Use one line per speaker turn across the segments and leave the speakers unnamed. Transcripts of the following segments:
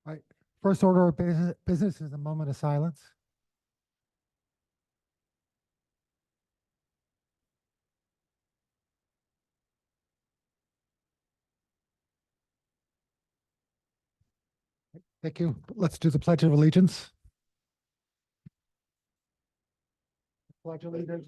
All right. First order of business is a moment of silence. Thank you. Let's do the Pledge of Allegiance. Pledge of Allegiance.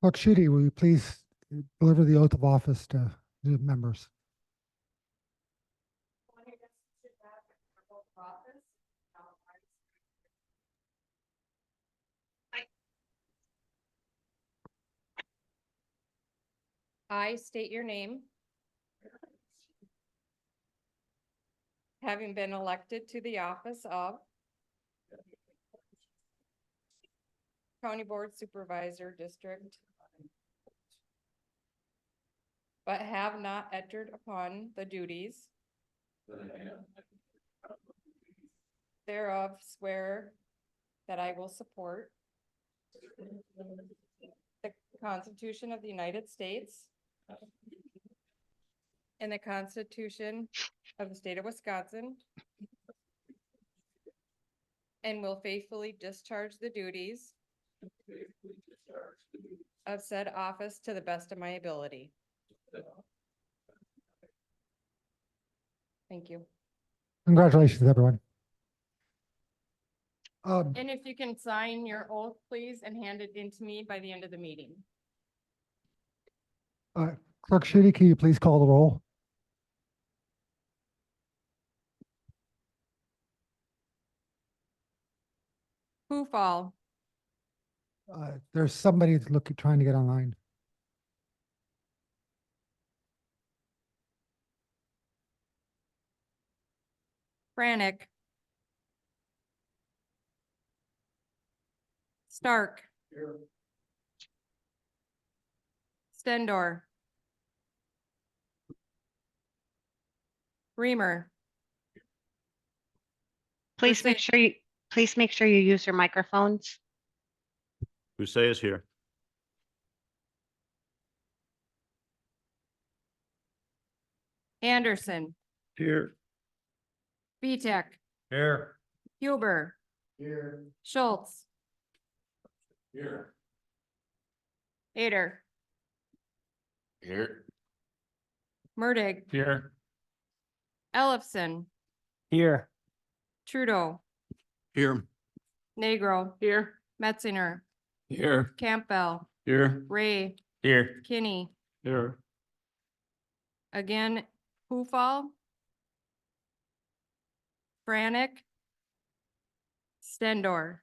Clerk Sheedy, will you please deliver the oath of office to the members?
I state your name. Having been elected to the office of County Board Supervisor District, but have not entered upon the duties thereof, swear that I will support the Constitution of the United States and the Constitution of the State of Wisconsin, and will faithfully discharge the duties of said office to the best of my ability. Thank you.
Congratulations, everyone.
And if you can sign your oath, please, and hand it in to me by the end of the meeting.
Clerk Sheedy, can you please call the roll?
Hufall,
There's somebody that's trying to get online.
Brannick, Stark, Stendor, Reamer,
Please make sure you use your microphones.
Hussein is here.
Anderson,
Here.
Vitek,
Here.
Huber,
Here.
Schultz,
Here.
Ader,
Here.
Murdig,
Here.
Ellefson,
Here.
Trudeau,
Here.
Negro,
Here.
Metzinger,
Here.
Campbell,
Here.
Ray,
Here.
Kinney,
Here.
again, Hufall, Brannick, Stendor.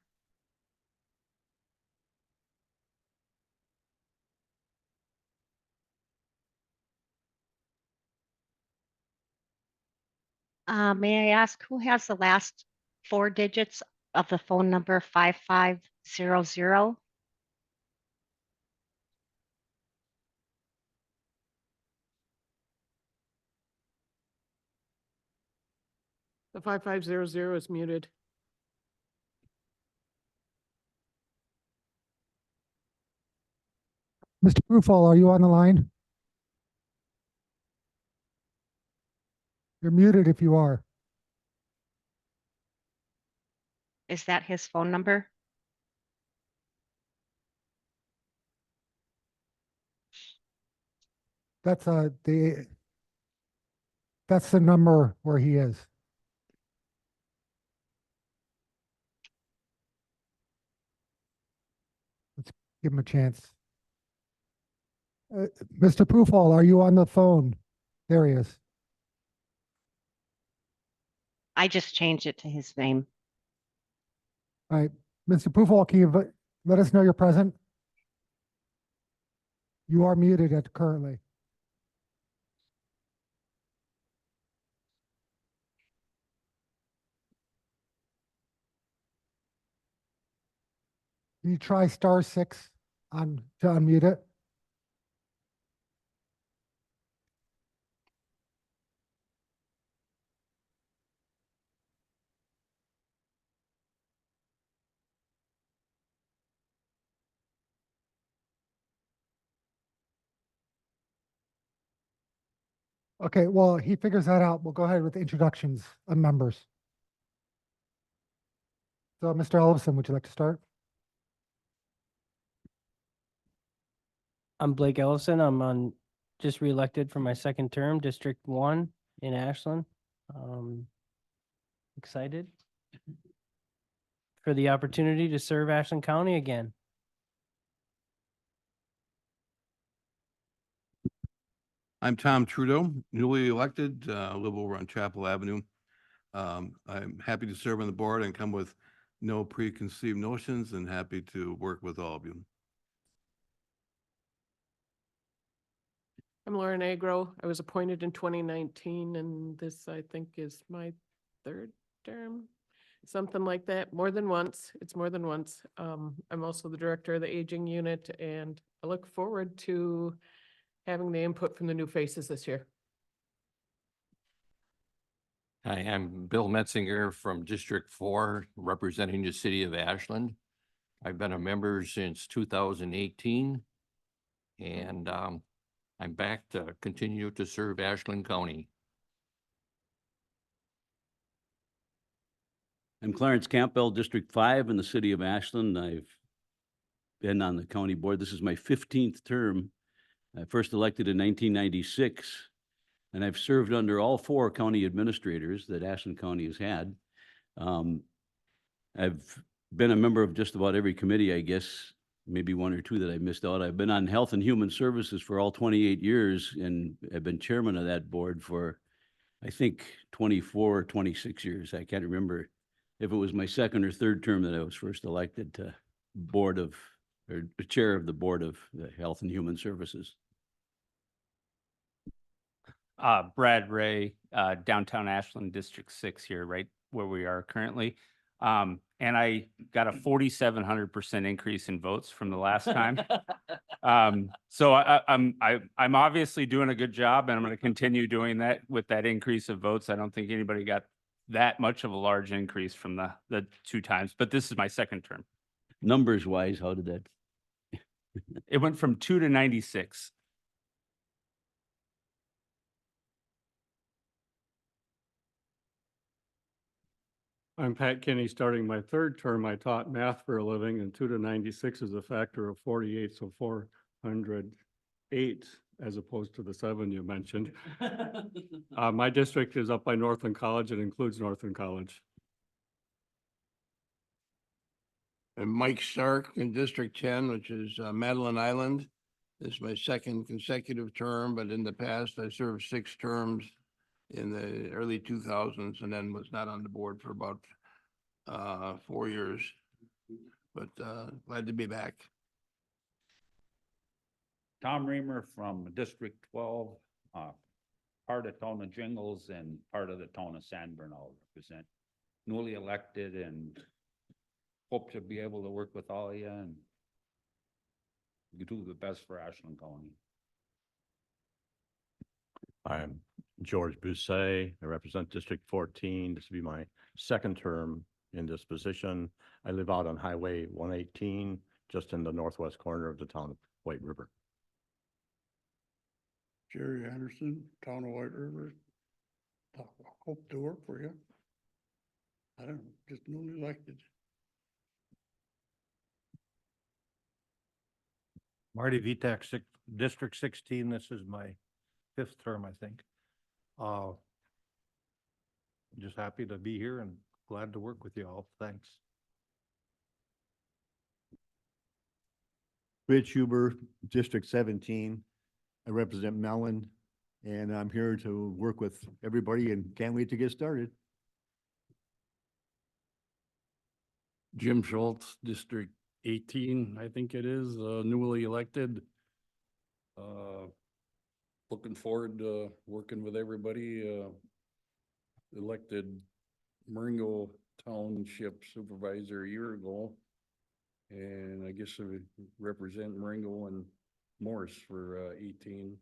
May I ask who has the last 4 digits of the phone number 5500?
The 5500 is muted.
Mr. Prufall, are you on the line? You're muted if you are.
Is that his phone number?
That's that's the number where he is. Let's give him a chance. Mr. Prufall, are you on the phone? There he is.
I just changed it to his name.
All right, Mr. Prufall, can you let us know you're present? You are muted currently. Can you try *6 to unmute it? Okay, well, he figures that out. We'll go ahead with the introductions of members. So, Mr. Ellison, would you like to start?
I'm Blake Ellison. Just reelected for my second term, District 1 in Ashland. Excited for the opportunity to serve Ashland County again.
I'm Tom Trudeau, newly elected, live over on Chapel Avenue. I'm happy to serve on the board and come with no preconceived notions and happy to work with all of you.
I'm Lauren Agro. I was appointed in 2019 and this, I think, is my third term. Something like that, more than once. It's more than once. I'm also the director of the aging unit and I look forward to having the input from the new faces this year.
Hi, I'm Bill Metzinger from District 4, representing the city of Ashland. I've been a member since 2018, and I'm back to continue to serve Ashland County.
I'm Clarence Campbell, District 5 in the city of Ashland. I've been on the county board. This is my 15th term. I first elected in 1996, and I've served under all 4 county administrators that Ashland County has had. I've been a member of just about every committee, I guess, maybe 1 or 2 that I missed out. I've been on Health and Human Services for all 28 years, and I've been chairman of that board for, I think, 24 or 26 years. I can't remember if it was my second or third term that I was first elected to chair of the board of the Health and Human Services.
Brad Ray, downtown Ashland, District 6 here, right where we are currently. And I got a 4,700% increase in votes from the last time. So I'm obviously doing a good job and I'm going to continue doing that with that increase of votes. I don't think anybody got that much of a large increase from the 2 times, but this is my second term.
Numbers wise, how did that?
It went from 2 to 96.
I'm Pat Kinney, starting my third term. I taught math for a living, and 2 to 96 is a factor of 48, so 408 as opposed to the 7 you mentioned. My district is up by Northland College. It includes Northland College.
I'm Mike Stark in District 10, which is Madeline Island. This is my second consecutive term, but in the past I served 6 terms in the early 2000s and then was not on the board for about 4 years, but glad to be back.
Tom Reamer from District 12, part of town of Jingles and part of the town of Sanborn I'll represent. Newly elected and hope to be able to work with all of you and do the best for Ashland County.
I'm George Busset. I represent District 14. This will be my second term in this position. I live out on Highway 118, just in the northwest corner of the town of White River.
Jerry Anderson, Town of White River. Hope to work for you. I don't know, just newly elected.
Marty Vitek, District 16. This is my 5th term, I think. Just happy to be here and glad to work with you all. Thanks.
Rich Huber, District 17. I represent Mellon, and I'm here to work with everybody and can't wait to get started.
Jim Schultz, District 18, I think it is, newly elected. Looking forward to working with everybody. Elected Marengo Township Supervisor a year ago. And I guess I represent Marengo and Morris for 18.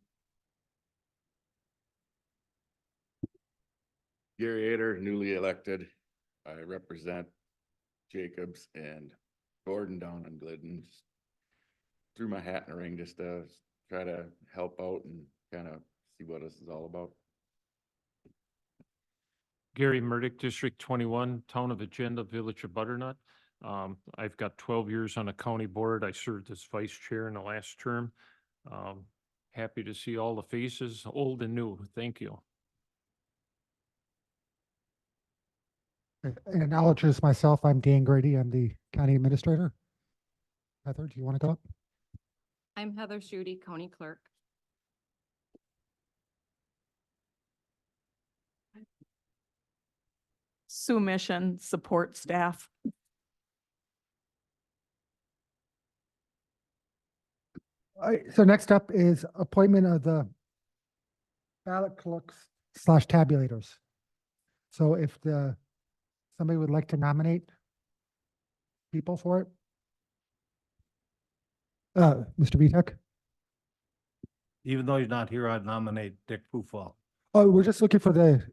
Gary Ader, newly elected. I represent Jacobs and Gordon down in Glidden. Threw my hat in the ring just to try to help out and kind of see what this is all about.
Gary Murdick, District 21, Town of Agenda, Village of Butternut. I've got 12 years on a county board. I served as vice chair in the last term. Happy to see all the faces, old and new. Thank you.
And I'll introduce myself. I'm Dan Grady. I'm the county administrator. Heather, do you want to go up?
I'm Heather Schutte, County Clerk.
Sue Mission, support staff.
All right, so next up is appointment of the ballot clerks / tabulators. So if somebody would like to nominate people for it. Mr. Vitek?
Even though he's not here, I'd nominate Dick Pufall.
Oh, we're just looking for the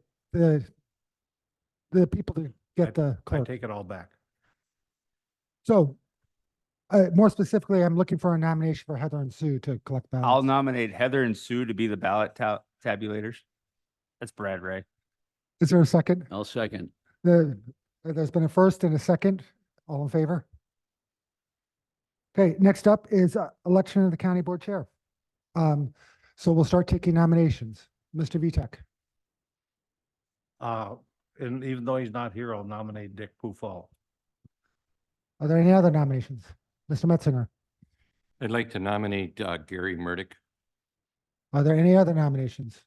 people to get the
I
clerk.
take it all back.
So, more specifically, I'm looking for a nomination for Heather and Sue to collect ballots.
I'll nominate Heather and Sue to be the ballot tabulators. That's Brad Ray.
Is there a second?
I'll second.
There's been a first and a second. All in favor? Okay, next up is election of the county board chair. So we'll start taking nominations. Mr. Vitek.
And even though he's not here, I'll nominate Dick Pufall.
Are there any other nominations? Mr. Metzinger.
I'd like to nominate Gary Murdick.
Are there any other nominations?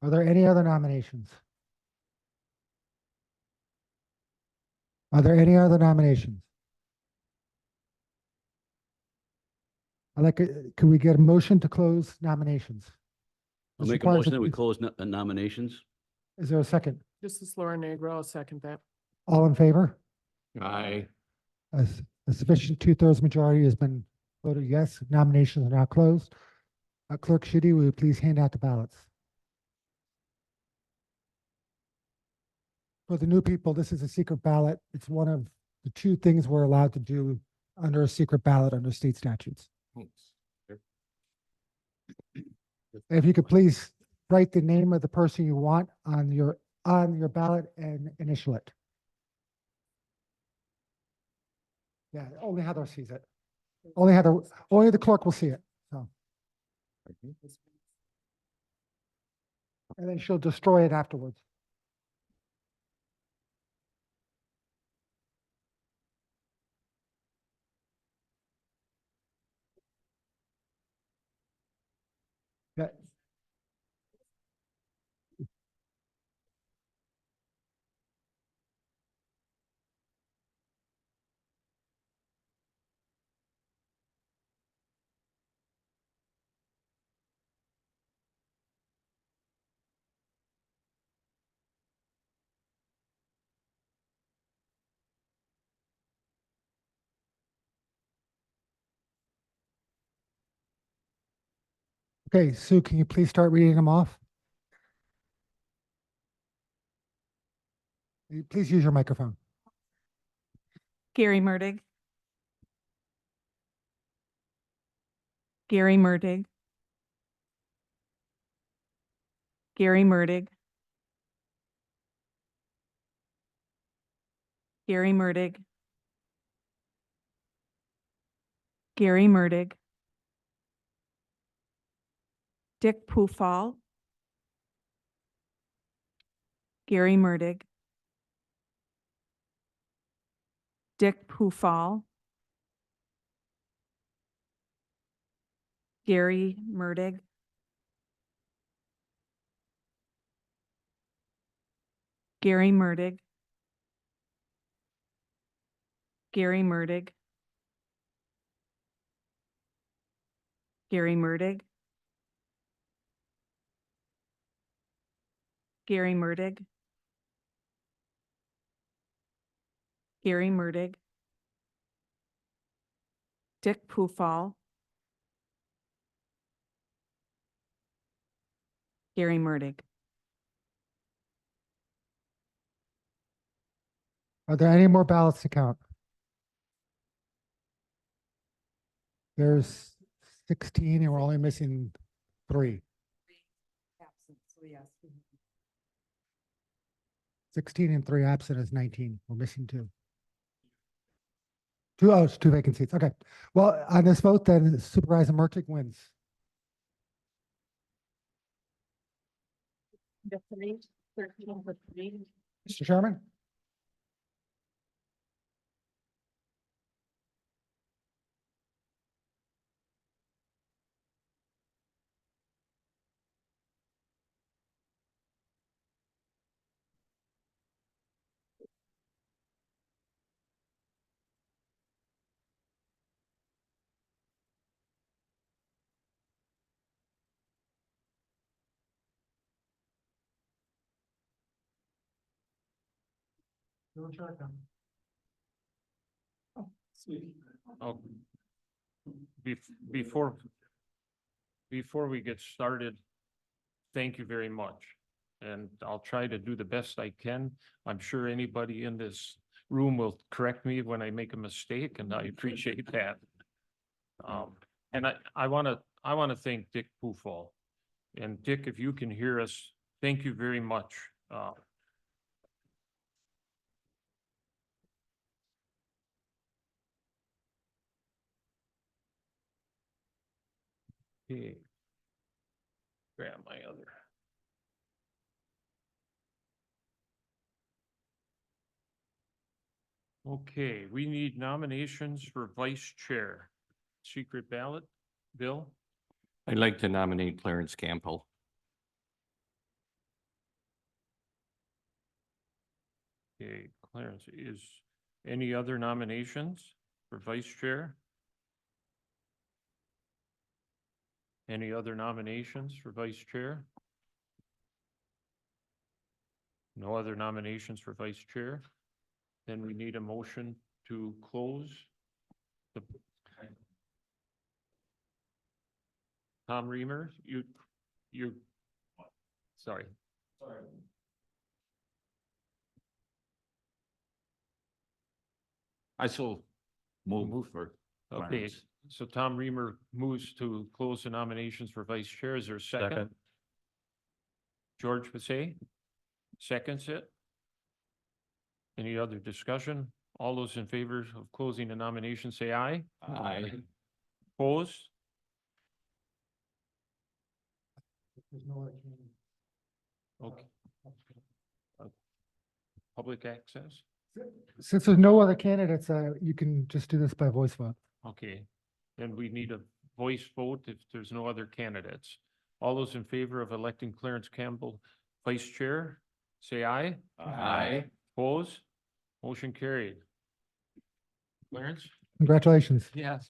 Are there any other nominations? Are there any other nominations? Could we get a motion to close nominations?
I'll
This
make a
requires
motion that we close nominations.
Is there a second?
This is Laura Negro. I'll second that.
All in favor?
Aye.
A sufficient 2/3 majority has been voted yes. Nominations are now closed. Clerk Schutte, will you please hand out the ballots? For the new people, this is a secret ballot. It's one of the 2 things we're allowed to do under a secret ballot under state statutes. If you could please write the name of the person you want on your ballot and initial it. Yeah, only Heather sees it. Only the clerk will see it, so. And then she'll destroy it afterwards. Yeah. Okay, Sue, can you please start reading them off? Please use your microphone.
Gary Murdig. Gary Murdig. Gary Murdig. Gary Murdig. Gary Murdig. Dick Pufall. Gary Murdig. Dick Pufall. Gary Murdig. Gary Murdig. Gary Murdig. Gary Murdig. Gary Murdig. Gary Murdig. Dick Pufall. Gary Murdig.
Are there any more ballots to count? There's 16 and we're only missing 3. 16 and 3 absent is 19. We're missing 2. It's 2 vacant seats. Okay. Well, on this vote, then Supervisor Murtick wins. Mr. Chairman?
Oh, before we get started, thank you very much. And I'll try to do the best I can. I'm sure anybody in this room will correct me when I make a mistake, and I appreciate that. And I want to thank Dick Pufall. And Dick, if you can hear us, thank you very much. Okay. Grab my other. Okay, we need nominations for vice chair. Secret ballot, Bill?
I'd like to nominate Clarence Campbell.
Okay, Clarence, is any other nominations for vice chair? Any other nominations for vice chair? No other nominations for vice chair? Then we need a motion to close the. Tom Reamer, sorry.
I so move for
Okay,
Clarence.
so Tom Reamer moves to close the nominations for vice chair. Is there a second?
Second.
George Passay seconds it. Any other discussion? All those in favor of closing the nomination, say aye.
Aye.
Opposed? Okay. Public access?
Since there's no other candidates, you can just do this by voice vote.
Okay, and we need a voice vote if there's no other candidates. All those in favor of electing Clarence Campbell vice chair, say aye.
Aye.
Opposed? Motion carried. Clarence?
Congratulations.
Yes.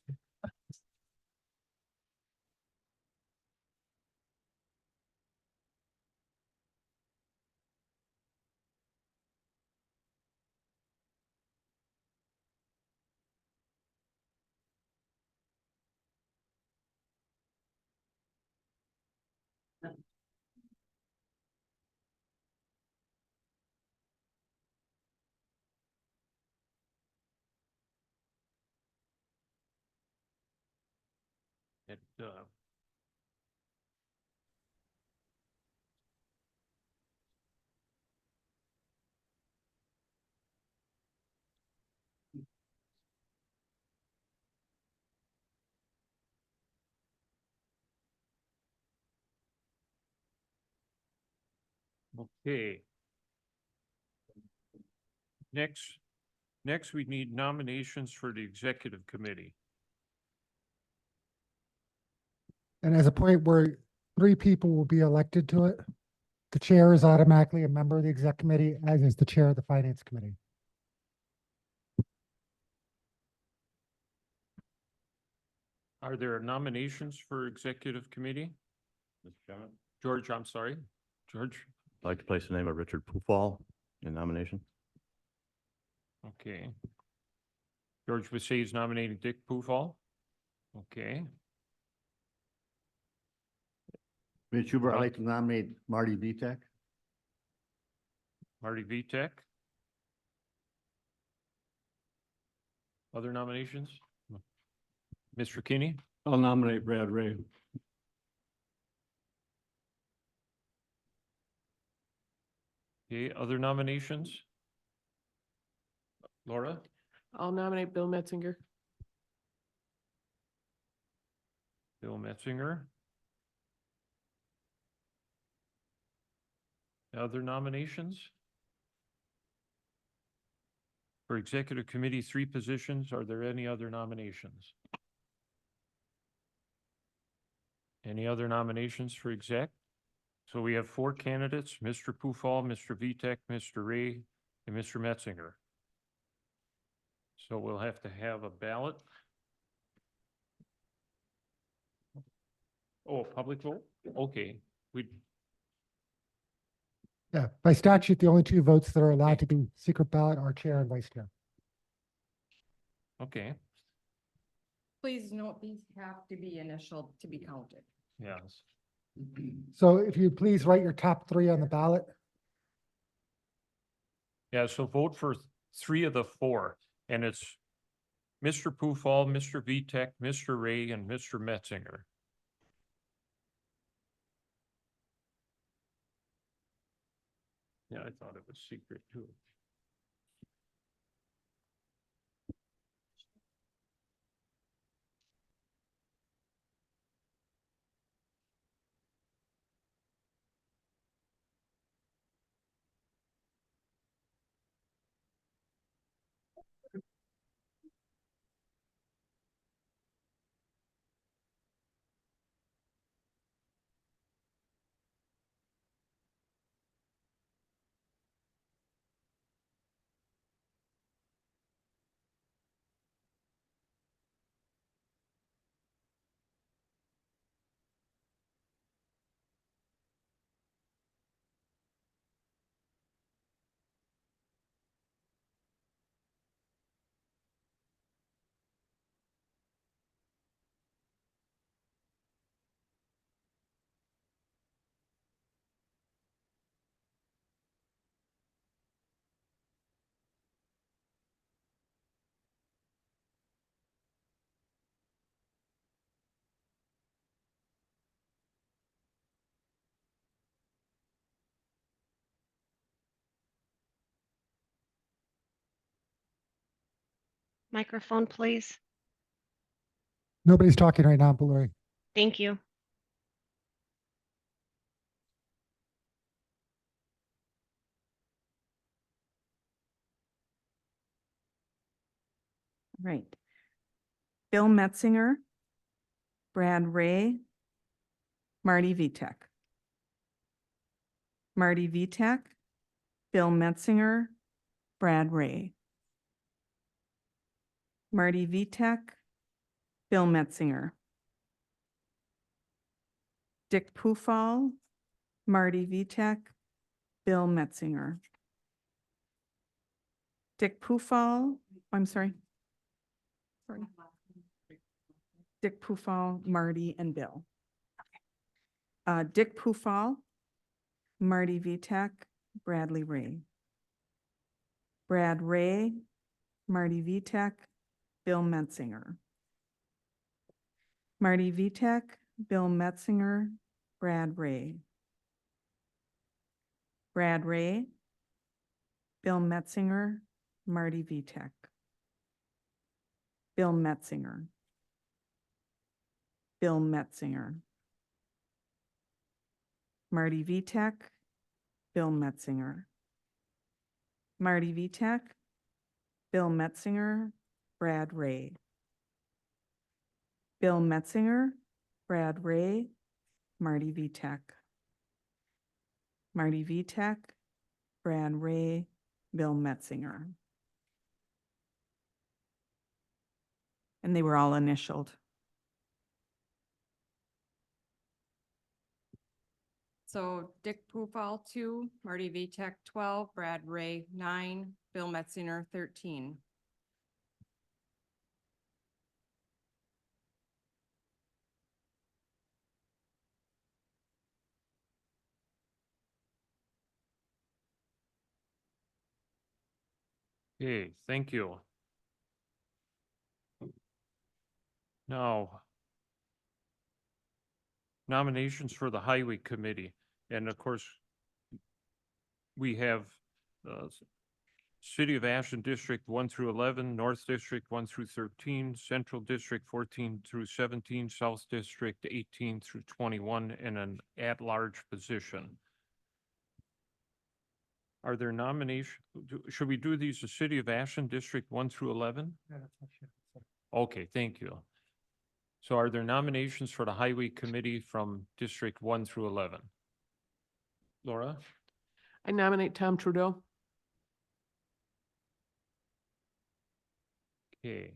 It, okay. Next, we need nominations for the executive committee.
And as a point where 3 people will be elected to it, the chair is automatically a member of the exec committee, as is the chair of the finance committee.
Are there nominations for executive committee?
Mr. Chairman,
George, I'm sorry. George?
I'd like to place the name of Richard Pufall in nomination.
Okay. George Passay is nominating Dick Pufall. Okay.
Mr. Schubert, I'd like to nominate Marty Vitek.
Marty Vitek. Other nominations? Mr. Kinney?
I'll nominate Brad Ray.
Okay, other nominations? Laura?
I'll nominate Bill Metzinger.
Bill Metzinger? Other nominations? For executive committee, 3 positions. Are there any other nominations? Any other nominations for exec? So we have 4 candidates, Mr. Pufall, Mr. Vitek, Mr. Ray, and Mr. Metzinger. So we'll have to have a ballot. Oh, public vote? Okay,
Yeah, by statute, the only 2 votes that are allowed to be secret ballot are chair and vice chair.
okay,
Please note, these have to be initialed to be counted.
yes.
So if you please write your top 3 on the ballot.
Yeah, so vote for 3 of the 4, and it's Mr. Pufall, Mr. Vitek, Mr. Ray, and Mr. Metzinger. Yeah, I thought it was secret too.
Microphone, please.
Nobody's talking right now, but Lori.
Thank you.
Right. Bill Metzinger, Brad Ray, Marty Vitek. Marty Vitek, Bill Metzinger, Brad Ray. Marty Vitek, Bill Metzinger. Dick Pufall, Marty Vitek, Bill Metzinger. Dick Pufall, I'm sorry. Sorry. Dick Pufall, Marty, and Bill. Dick Pufall, Marty Vitek, Bradley Ray. Brad Ray, Marty Vitek, Bill Metzinger. Marty Vitek, Bill Metzinger, Brad Ray. Brad Ray, Bill Metzinger, Marty Vitek. Bill Metzinger. Bill Metzinger. Marty Vitek, Bill Metzinger. Marty Vitek, Bill Metzinger, Brad Ray. Bill Metzinger, Brad Ray, Marty Vitek. Marty Vitek, Brad Ray, Bill Metzinger. And they were all initialed.
So Dick Pufall, 2, Marty Vitek, 12, Brad Ray, 9, Bill Metzinger, 13.
Okay, thank you. Now, nominations for the Highway Committee. And of course, we have City of Ashland District 1 through 11, North District 1 through 13, Central District 14 through 17, South District 18 through 21, and an at-large position. Are there nominations? Should we do these, the City of Ashland District 1 through 11? Okay, thank you. So are there nominations for the Highway Committee from District 1 through 11? Laura?
I nominate Tom Trudeau.
Okay.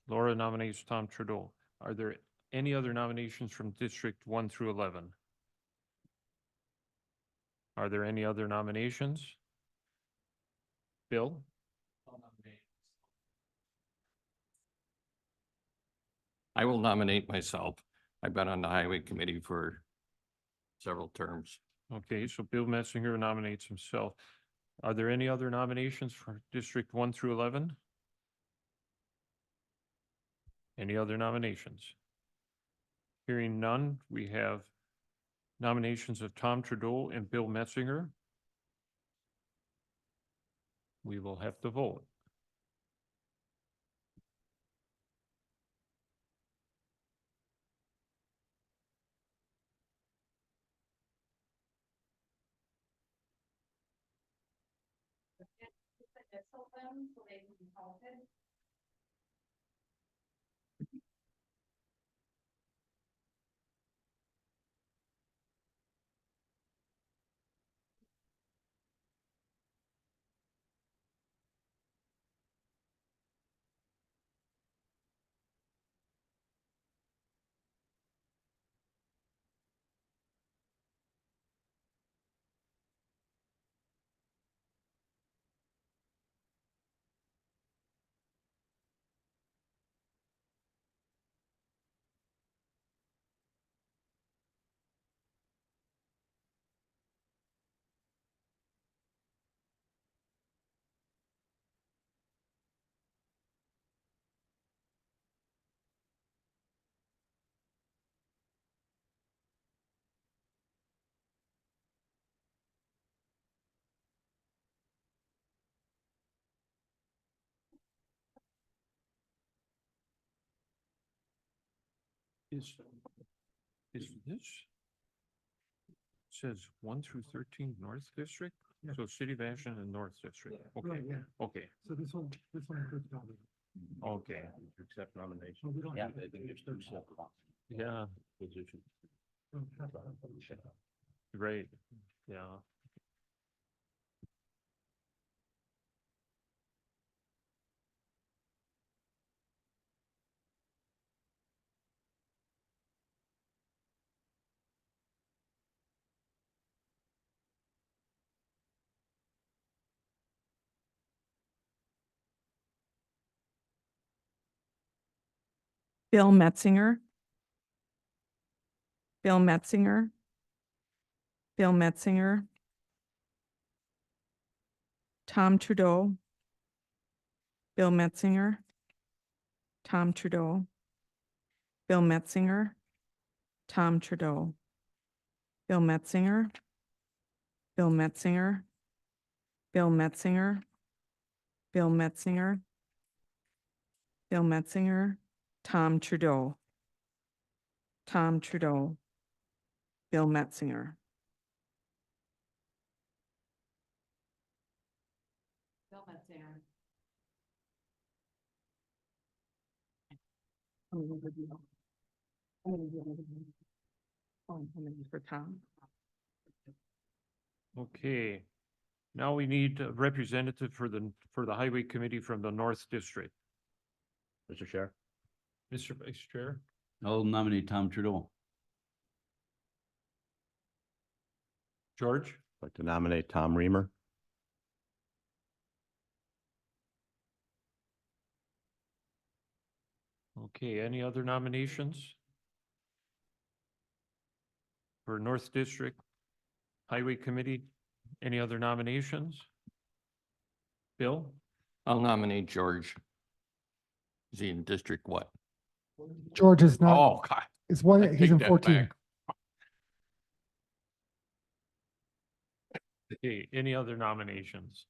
Laura nominates Tom Trudeau. Are there any other nominations from District 1 through 11? Are there any other nominations? Bill?
I will nominate myself. I've been on the Highway Committee for several terms.
Okay, so Bill Metzinger nominates himself. Are there any other nominations for District 1 through 11? Any other nominations? Hearing none, we have nominations of Tom Trudeau and Bill Metzinger. We will have to vote. Is this? Says 1 through 13 North District?
Yeah.
So City of Ashland and North District. Okay,
Right, yeah.
okay,
So this one includes Downey.
okay.
Accept nomination.
So we don't
Yeah,
have
I think there's two separate
Yeah,
positions.
great, yeah.
Bill Metzinger. Bill Metzinger. Bill Metzinger. Tom Trudeau. Bill Metzinger. Tom Trudeau. Bill Metzinger. Tom Trudeau. Bill Metzinger. Bill Metzinger. Bill Metzinger. Bill Metzinger. Bill Metzinger. Tom Trudeau. Tom Trudeau. Bill Metzinger.
Bill Metzinger.
For Tom.
Okay, now we need a representative for the Highway Committee from the North District.
Mr. Chair,
Mr. Vice Chair?
I'll nominate Tom Trudeau.
George?
I'd like to nominate Tom Reamer.
Okay, any other nominations? For North District Highway Committee, any other nominations? Bill?
I'll nominate George. Is he in District what?
George is not,
Oh, God.
is
I
one, he's
take
in
that
14.
back.
Okay, any other nominations?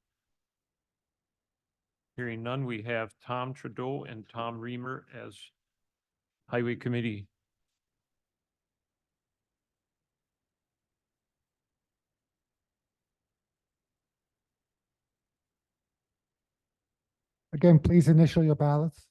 Hearing none, we have Tom Trudeau and Tom Reamer as Highway Committee.
Again, please initial your ballots.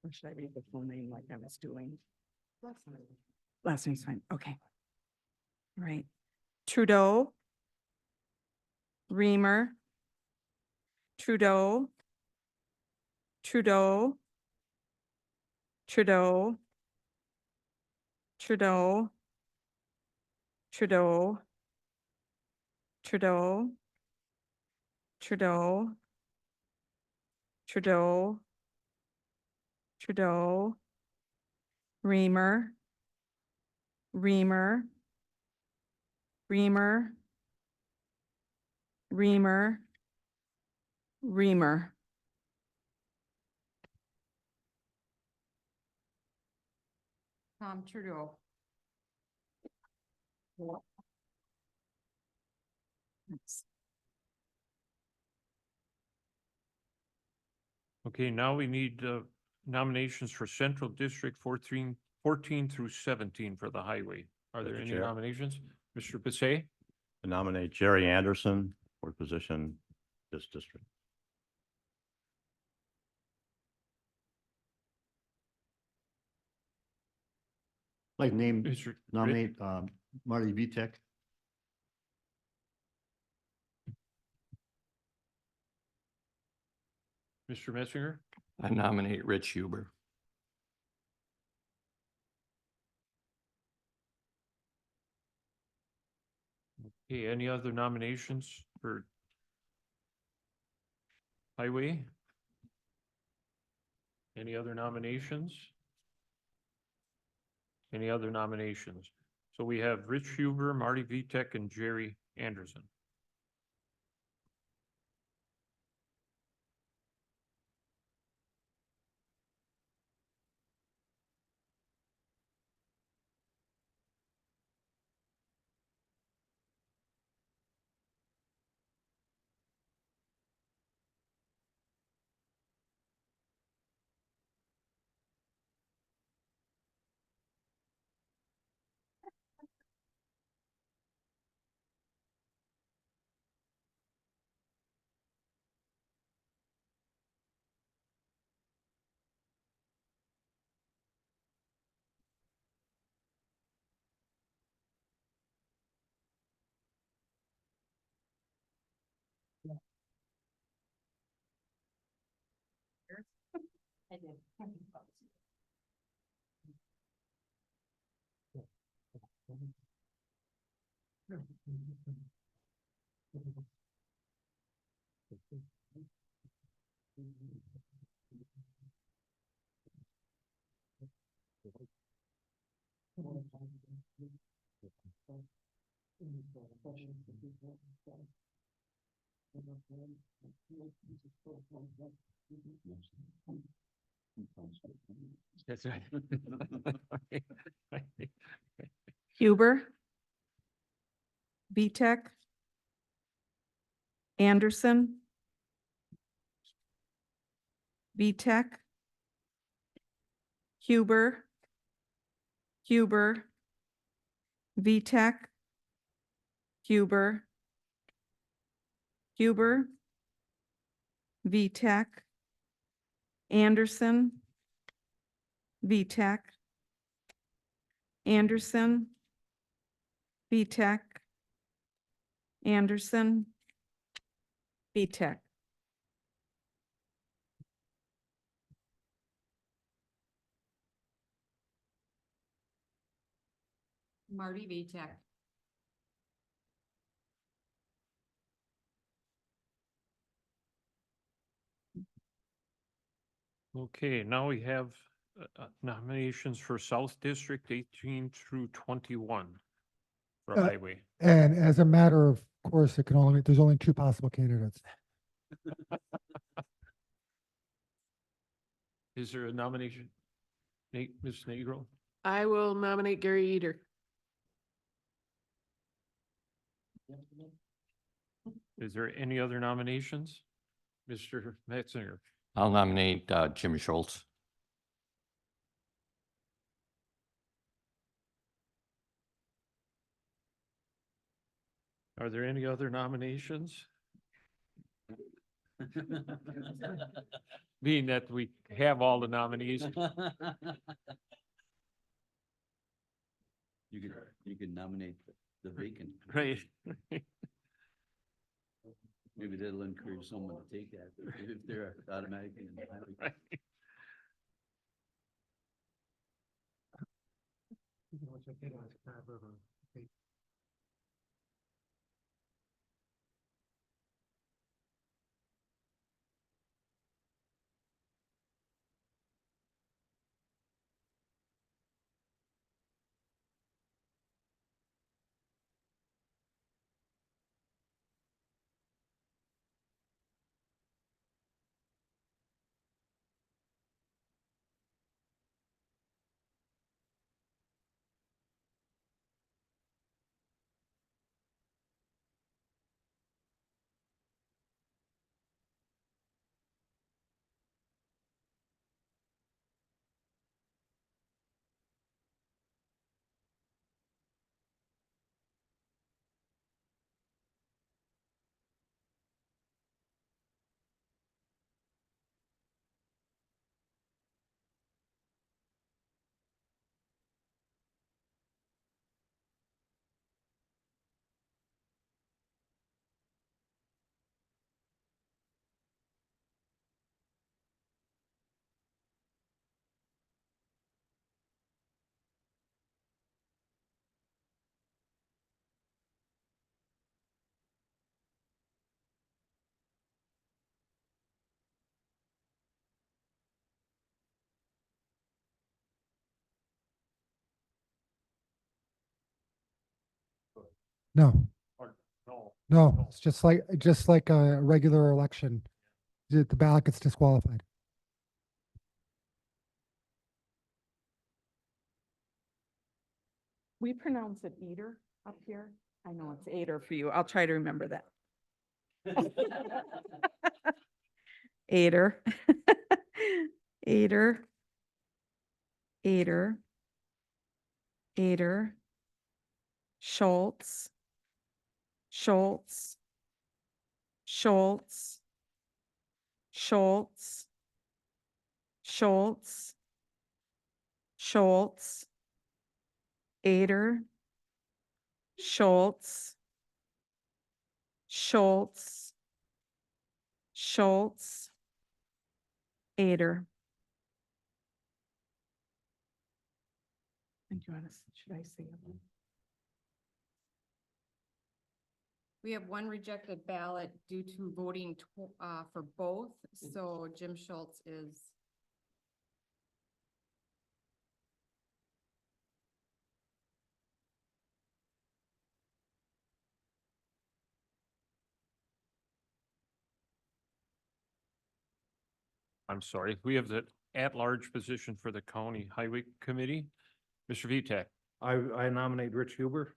Or should I read the full name like I was doing? Last name's fine. Okay. All right. Trudeau. Reamer. Trudeau. Trudeau. Trudeau. Trudeau. Trudeau. Trudeau. Trudeau. Trudeau. Trudeau. Reamer. Reamer. Reamer. Reamer. Reamer.
Tom Trudeau.
Okay, now we need nominations for Central District 14 through 17 for the highway. Are there
Mr.
any
Chair.
nominations? Mr. Passay?
I nominate Jerry Anderson for position this district.
Like name,
Mr.
nominate Marty Vitek.
Mr. Messinger?
I nominate Rich Huber.
Okay, any other nominations for highway? Any other nominations? Any other nominations? So we have Rich Huber, Marty Vitek, and Jerry Anderson. That's right.
Huber. Vitek. Anderson. Vitek. Huber, Huber, VTech, Huber, Huber, VTech, Anderson, VTech, Anderson, VTech, Anderson, VTech.
Marty Vitek.
Okay, now we have nominations for South District 18 through 21 for
Uh,
highway.
And as a matter of course, there's only two possible candidates.
Is there a nomination? Nate, Ms. Negro?
I will nominate Gary Eater.
Is there any other nominations? Mr. Metzinger?
I'll nominate Jim Schultz.
Are there any other nominations? Being that we have all the nominees.
You can nominate the vacant.
Right.
Maybe that'll encourage someone to take that if they're automatically in the highway.
No,
No.
no, it's just like a regular election. The ballot gets disqualified.
We pronounce it Eater up here. I know it's Ader for you. I'll try to remember that. Ader. Ader. Ader. Ader. Schultz. Schultz. Schultz. Schultz. Schultz. Schultz. Ader. Schultz. Schultz. Schultz. Ader. And do you want to, should I say it?
We have one rejected ballot due to voting for both, so Jim Schultz is.
I'm sorry, we have the at-large position for the County Highway Committee. Mr. Vitek?
I nominate Rich Huber.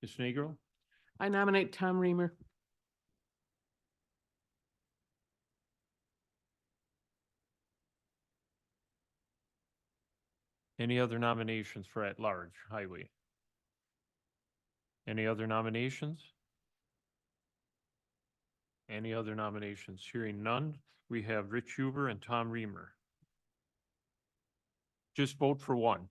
Ms. Negro?
I nominate Tom Reamer.
Any other nominations for at-large highway? Any other nominations? Any other nominations? Hearing none, we have Rich Huber and Tom Reamer. Just vote for one.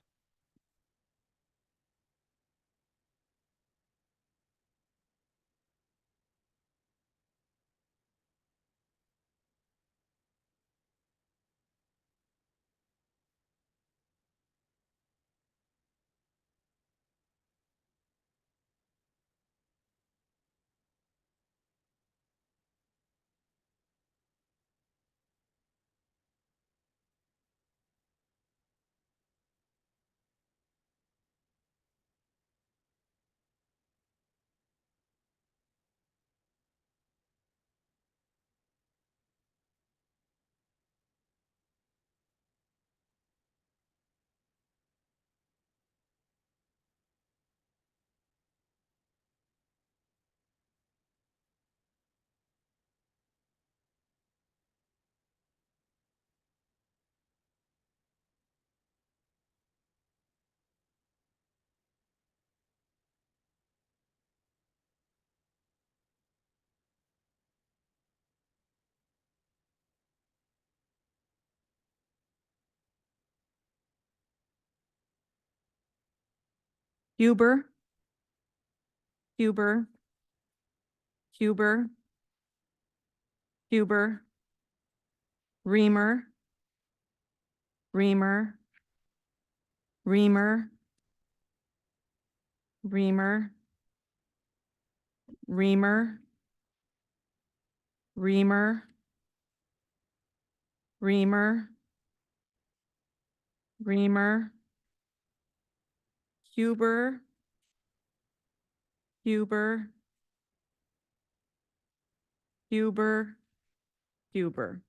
Huber, Huber, Huber, Huber, Reamer, Reamer, Reamer, Reamer, Reamer, Reamer, Reamer, Reamer, Huber, Huber, Huber, Huber.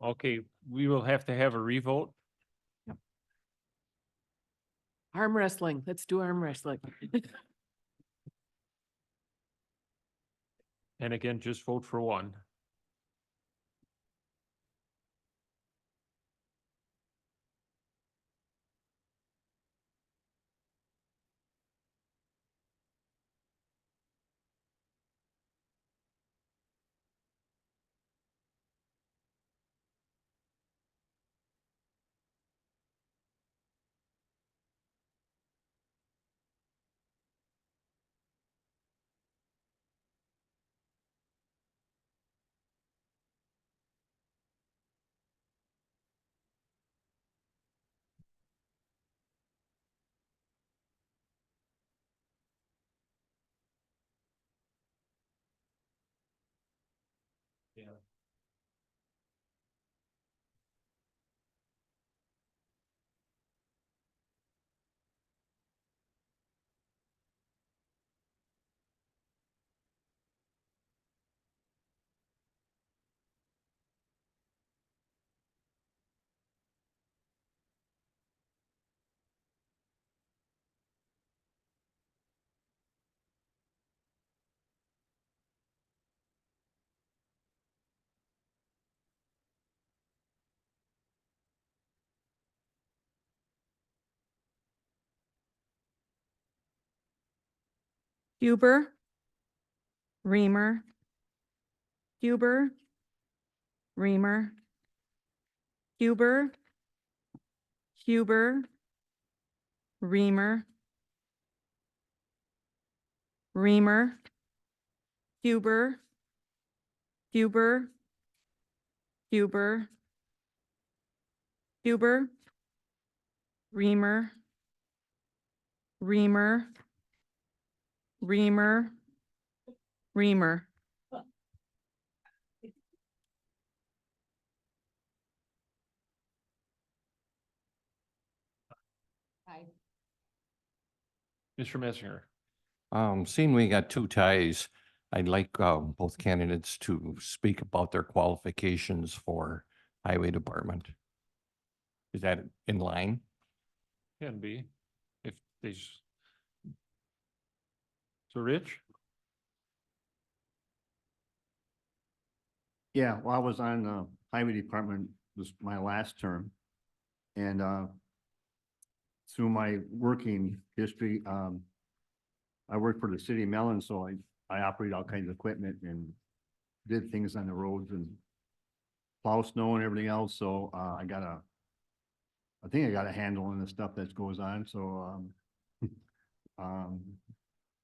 Okay, we will have to have a revote.
Arm wrestling. Let's do arm wrestling.
And again, just vote for one. Yeah.
Huber, Reamer, Huber, Reamer, Huber, Huber, Reamer, Reamer, Huber, Huber, Huber, Huber, Reamer, Reamer, Reamer, Reamer.
Mr. Messinger.
Seeing we got two ties, I'd like both candidates to speak about their qualifications for highway department. Is that in line?
Can be, if they. So Rich?
Yeah, well, I was on highway department was my last term. And, through my working history, I worked for the city of Mellon, so I operate all kinds of equipment and did things on the roads and plow snow and everything else. So, I think I got a handle on the stuff that goes on. So,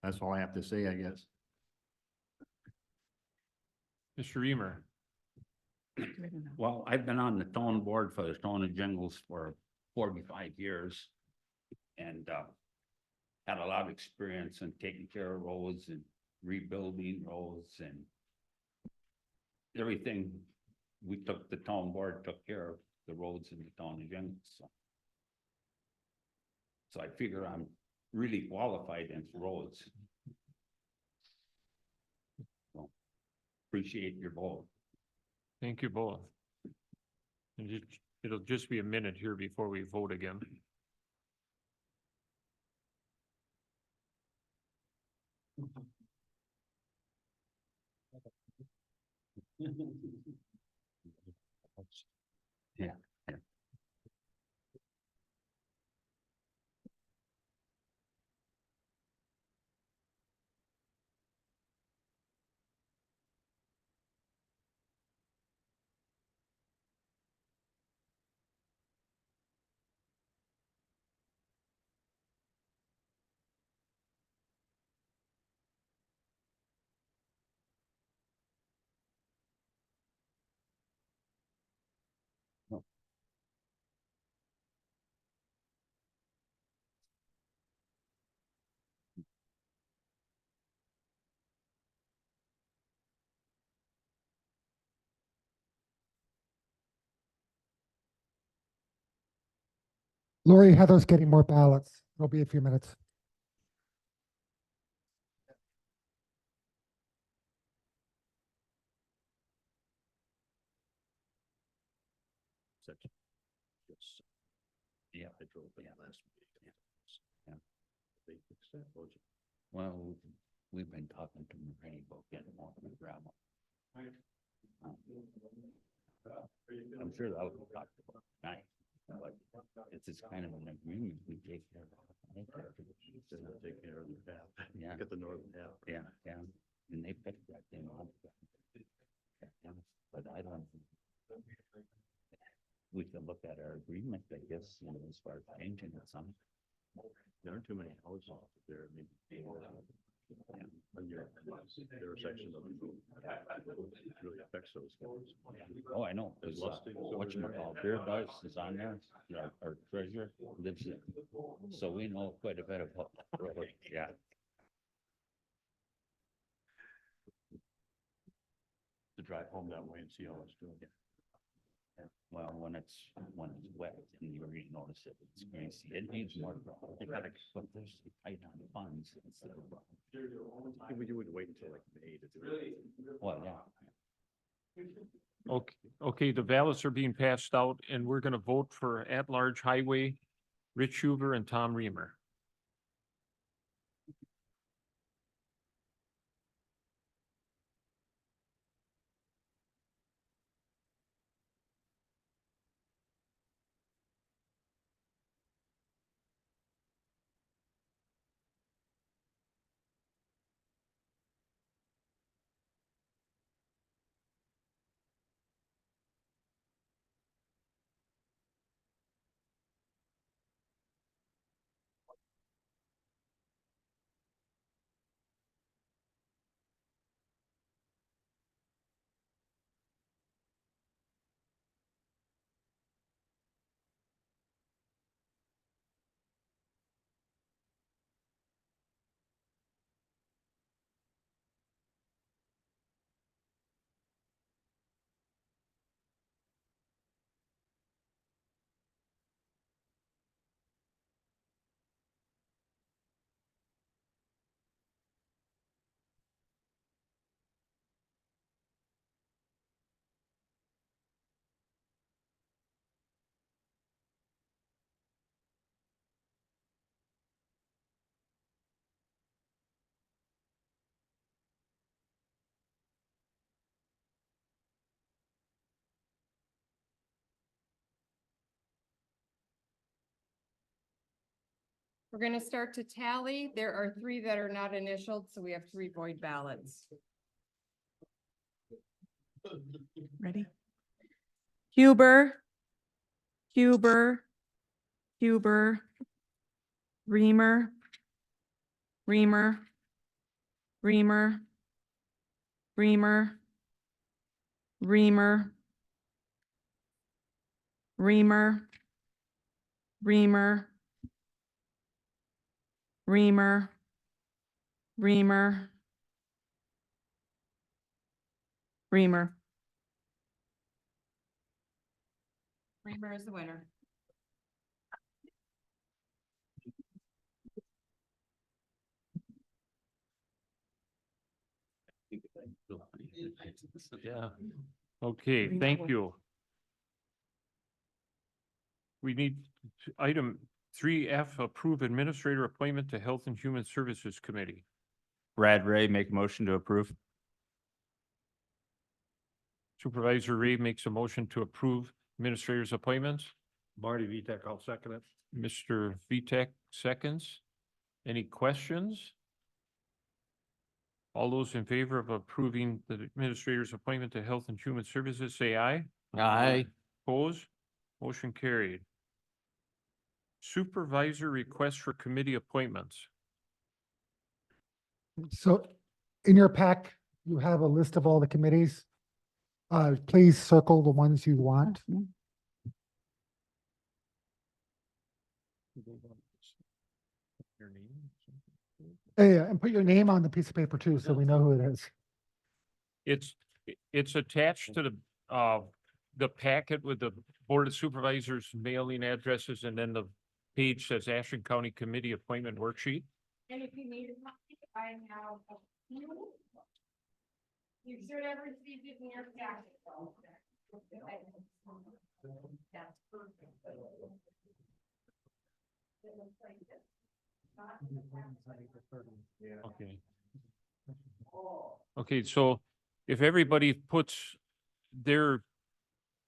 that's all I have to say, I guess.
Mr. Reamer.
Well, I've been on the town board for the town of Jingles for 45 years. And had a lot of experience in taking care of roads and rebuilding roads and everything. The town board took care of the roads in the town of Jingles. So I figure I'm really qualified in roads. So, appreciate your vote.
Thank you both. And it'll just be a minute here before we vote again.
Yeah.
Lori, Heather's getting more ballots. It'll be a few minutes.
Yeah, I drove that last meeting. Yeah. They fixed that, was it? Well, we've been talking to Marie about getting more of the gravel. I'm sure that'll be talked about tonight. But it's just kind of an agreement we take care of. Take care of the path. Yeah. Get the northern half. Yeah, yeah. And they picked that thing up. But I don't. We can look at our agreement, I guess, you know, as far as changing it some. There aren't too many houses there, maybe. There are sections of the road really affects those guys. Oh, I know. There's whatchamacallit, Beer Bus is on there. Our treasurer lives there. So we know quite a bit about the road. Yeah. To drive home that way and see how it's doing. Well, when it's wet and you really notice it, it's greasy. It needs more. They gotta put this tight on the funds instead of. You would wait until like May to do it. Well, yeah.
Okay, the ballots are being passed out and we're gonna vote for at-large highway, Rich Huber and Tom Reamer.
We're gonna start to tally. There are 3 that are not initialed, so we have 3 void ballots.
Ready? Huber. Huber. Huber. Reamer. Reamer. Reamer. Reamer. Reamer. Reamer. Reamer. Reamer. Reamer. Reamer.
Reamer is the winner.
Yeah. Okay, thank you. We need item 3F, approve administrator appointment to Health and Human Services Committee.
Brad Ray, make a motion to approve.
Supervisor Ray makes a motion to approve administrator's appointments.
Marty Vitek, I'll second it.
Mr. Vitek seconds. Any questions? All those in favor of approving the administrator's appointment to Health and Human Services, say aye.
Aye.
Opposed? Motion carried. Supervisor request for committee appointments.
So in your pack, you have a list of all the committees. Please circle the ones you want. Yeah, and put your name on the piece of paper too, so we know who it is.
It's attached to the packet with the Board of Supervisors mailing addresses, and then the page says Ashland County Committee Appointment Worksheet.
And if you need a copy, I have a few. You should have received it in your packet. That's perfect. It looks like this.
Okay. Okay, so if everybody puts their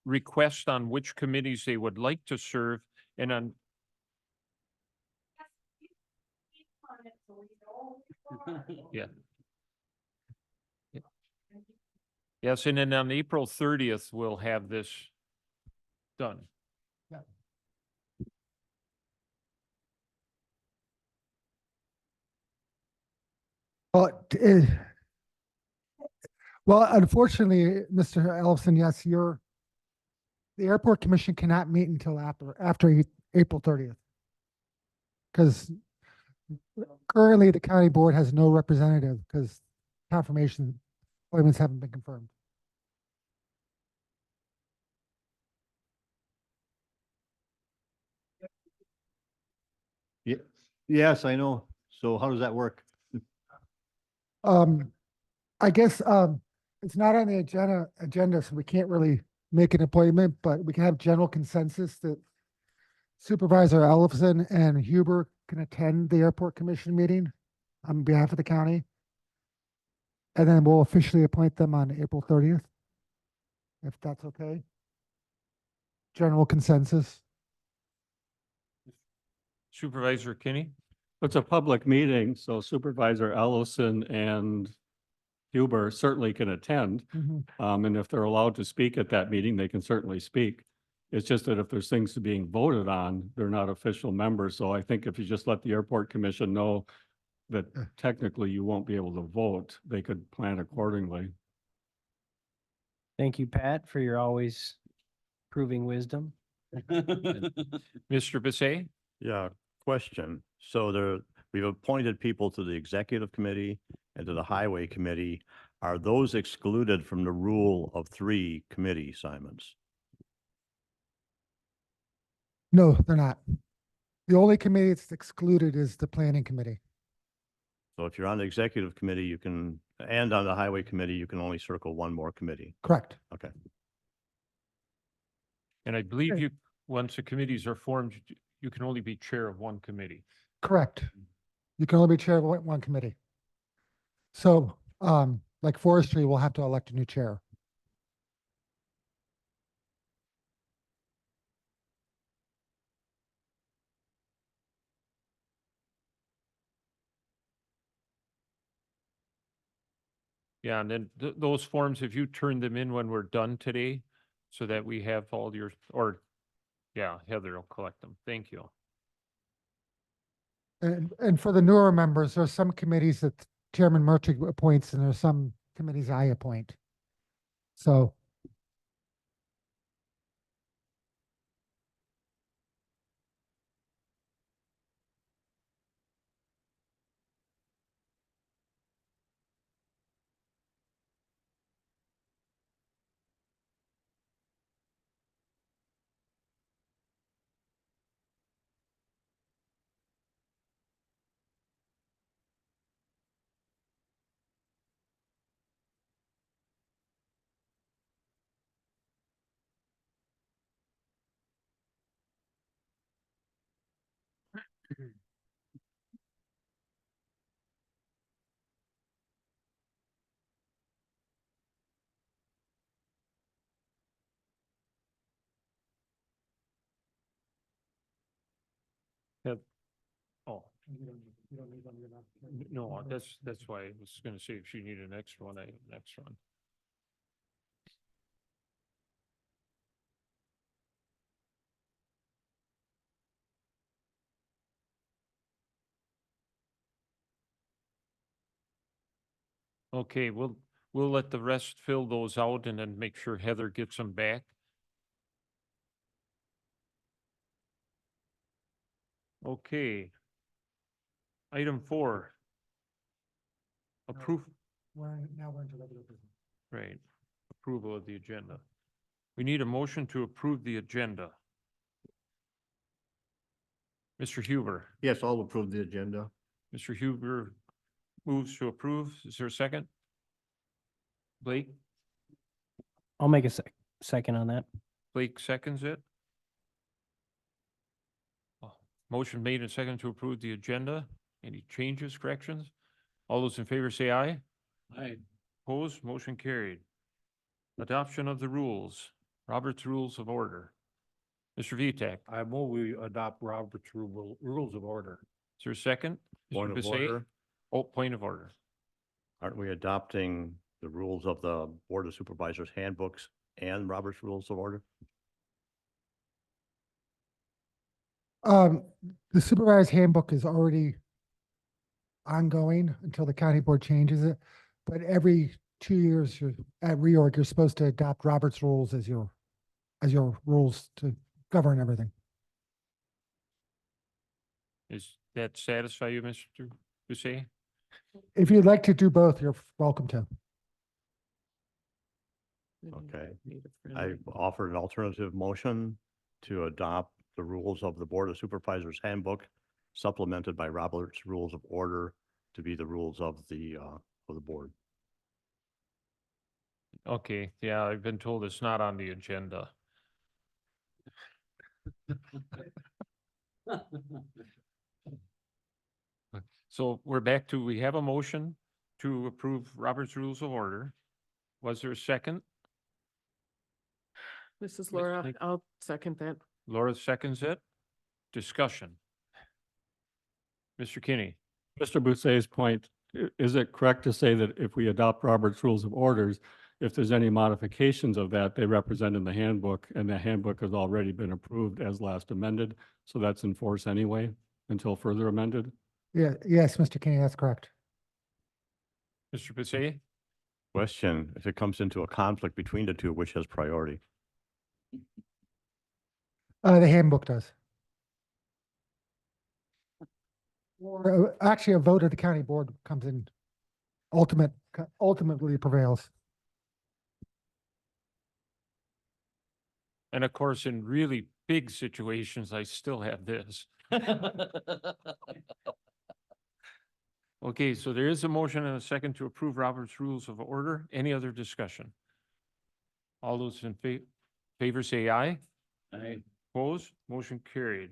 request on which committees they would like to serve, and on yeah. Yes, and then on April 30th, we'll have this done.
But, well, unfortunately, Mr. Ellison, yes, the airport commission cannot meet until after April 30th. Because currently the county board has no representative because confirmation appointments haven't been confirmed.
Yes, I know. So how does that work?
I guess, it's not on the agenda, so we can't really make an appointment, but we can have general consensus that Supervisor Ellison and Huber can attend the airport commission meeting on behalf of the county. And then we'll officially appoint them on April 30th, if that's okay. General consensus.
Supervisor Kinney?
It's a public meeting, so Supervisor Ellison and Huber certainly can attend. And if they're allowed to speak at that meeting, they can certainly speak. It's just that if there's things being voted on, they're not official members. So I think if you just let the airport commission know that technically you won't be able to vote, they could plan accordingly.
Thank you, Pat, for your always proving wisdom.
Mr. Bissay?
Yeah, question. So we've appointed people to the executive committee and to the highway committee. Are those excluded from the rule of 3 committee assignments?
No, they're not. The only committee that's excluded is the planning committee.
So if you're on the executive committee, you can, and on the highway committee, you can only circle one more committee.
Correct.
Okay.
And I believe once the committees are formed, you can only be chair of one committee.
Correct. You can only be chair of one committee. So, like forestry, we'll have to elect a new chair.
Yeah, and then those forms, if you turn them in when we're done today, so that we have all your, or, yeah, Heather will collect them. Thank you.
And for the newer members, there's some committees that Chairman Murphy appoints and there's some committees I appoint. So
Oh. No, that's why I was gonna say if you need an extra one, I have an extra one. Okay, we'll let the rest fill those out and then make sure Heather gets them back. Okay. Item 4. Approve,
now we're into regular business.
right, approval of the agenda. We need a motion to approve the agenda. Mr. Huber,
Yes, I'll approve the agenda.
Mr. Huber moves to approve. Is there a second? Blake?
I'll make a second on that.
Blake seconds it. Motion made and second to approve the agenda. Any changes, corrections? All those in favor say aye.
Aye.
Opposed, motion carried. Adoption of the rules, Robert's Rules of Order. Mr. Vitek,
I move we adopt Robert's rules of order.
is there a second?
Point
Mr.
of
Bissett?
order.
Oh, point of order.
Aren't we adopting the rules of the Board of Supervisors handbooks and Robert's Rules of Order?
The supervised handbook is already ongoing until the county board changes it. But every 2 years, at reorg, you're supposed to adopt Robert's rules as your rules to govern everything.
Is that satisfy you, Mr. Bissett?
If you'd like to do both, you're welcome to.
Okay.
Need a
I
friendly-
offered an alternative motion to adopt the rules of the Board of Supervisors handbook supplemented by Robert's Rules of Order to be the rules of the board.
Okay, yeah, I've been told it's not on the agenda. So we're back to, we have a motion to approve Robert's Rules of Order. Was there a second?
This is Laura.
Blake.
I'll second that.
Laura seconds it. Discussion. Mr. Kinney,
Mr. Boussaint's point, is it correct to say that if we adopt Robert's Rules of Orders, if there's any modifications of that, they represent in the handbook, and the handbook has already been approved as last amended, so that's in force anyway until further amended?
Yeah, yes, Mr. Kinney, that's correct.
Mr. Bissett?
Question, if it comes into a conflict between the two, which has priority?
The handbook does. Or actually, a vote of the county board comes in, ultimately prevails.
And of course, in really big situations, I still have this. Okay, so there is a motion and a second to approve Robert's Rules of Order. Any other discussion? All those in favor say aye.
Aye.
Opposed? Motion carried.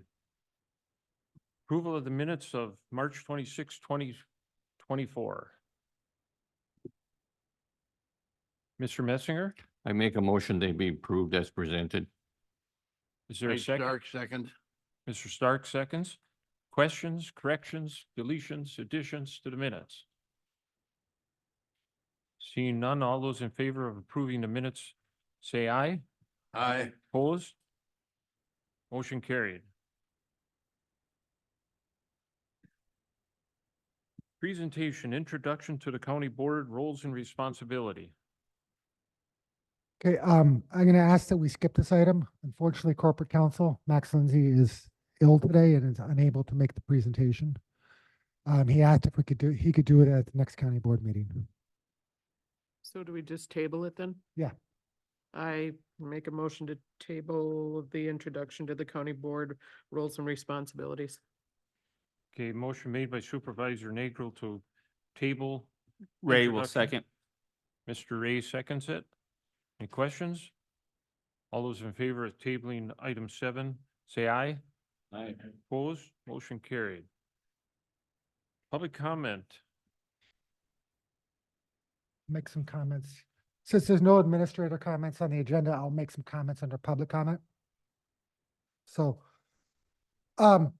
Approval of the minutes of March 26, 2024. Mr. Messinger,
I make a motion they be approved as presented.
is there a
Mike
second?
Stark, second.
Mr. Stark seconds. Questions, corrections, deletions, additions to the minutes? Seeing none, all those in favor of approving the minutes, say aye.
Aye.
Opposed? Motion carried. Presentation, introduction to the county board roles and responsibility.
Okay, I'm gonna ask that we skip this item. Unfortunately, corporate counsel, Max Lindsay, is ill today and is unable to make the presentation. He asked if he could do it at the next county board meeting.
So do we just table it then?
Yeah.
I make a motion to table the introduction to the county board roles and responsibilities.
Okay, motion made by Supervisor Nagel to table.
Ray will
introduction.
second.
Mr. Ray seconds it. Any questions? All those in favor of tabling item 7, say aye.
Aye.
Opposed? Motion carried. Public comment.
Make some comments. Since there's no administrator comments on the agenda, I'll make some comments under public comment. So, so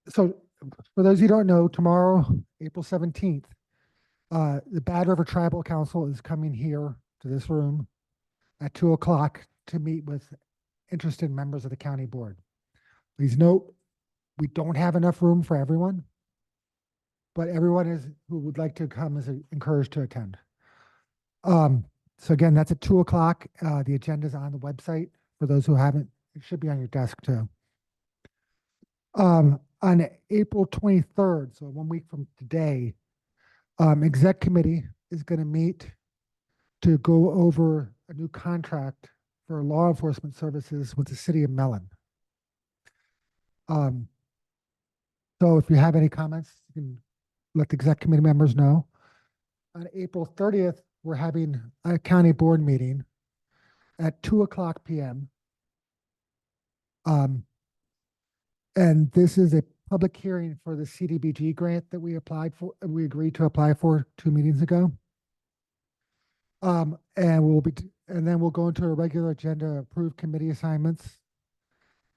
for those who don't know, tomorrow, April 17th, the Bad River Tribal Council is coming here to this room at 2 o'clock to meet with interested members of the county board. Please note, we don't have enough room for everyone, but everyone who would like to come is encouraged to attend. So again, that's at 2 o'clock. The agenda is on the website. For those who haven't, it should be on your desk too. On April 23rd, so 1 week from today, exec committee is going to meet to go over a new contract for law enforcement services with the city of Mellon. So if you have any comments, you can let the exec committee members know. On April 30th, we're having a county board meeting at 2 o'clock p.m. And this is a public hearing for the CDBG grant that we agreed to apply for 2 meetings ago. And then we'll go into a regular agenda, approved committee assignments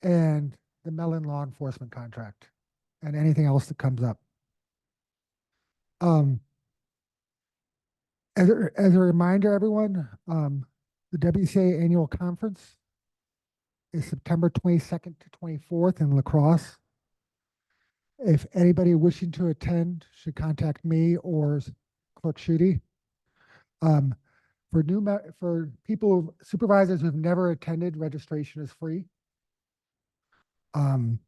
and the Mellon law enforcement contract and anything else that comes up. As a reminder, everyone, the WCA annual conference is September 22nd to 24th in La Crosse. If anybody wishing to attend should contact me or Clerk Schutte. For supervisors who've never attended, registration is free. And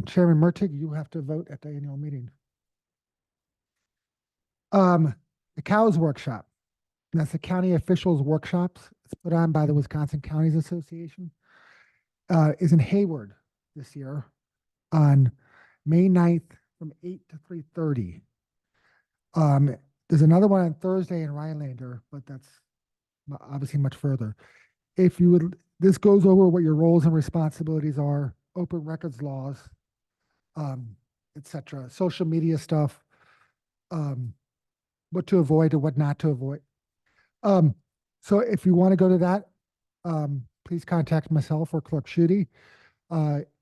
Chairman Mertig, you have to vote at the annual meeting. The COWS workshop, that's the County Officials Workshops. It's put on by the Wisconsin Counties Association, is in Hayward this year on May 9th from 8 to 3:30. There's another one on Thursday in Rhinelander, but that's obviously much further. If you would, this goes over what your roles and responsibilities are, open records laws, etc., social media stuff, what to avoid and what not to avoid. So if you want to go to that, please contact myself or Clerk Schutte,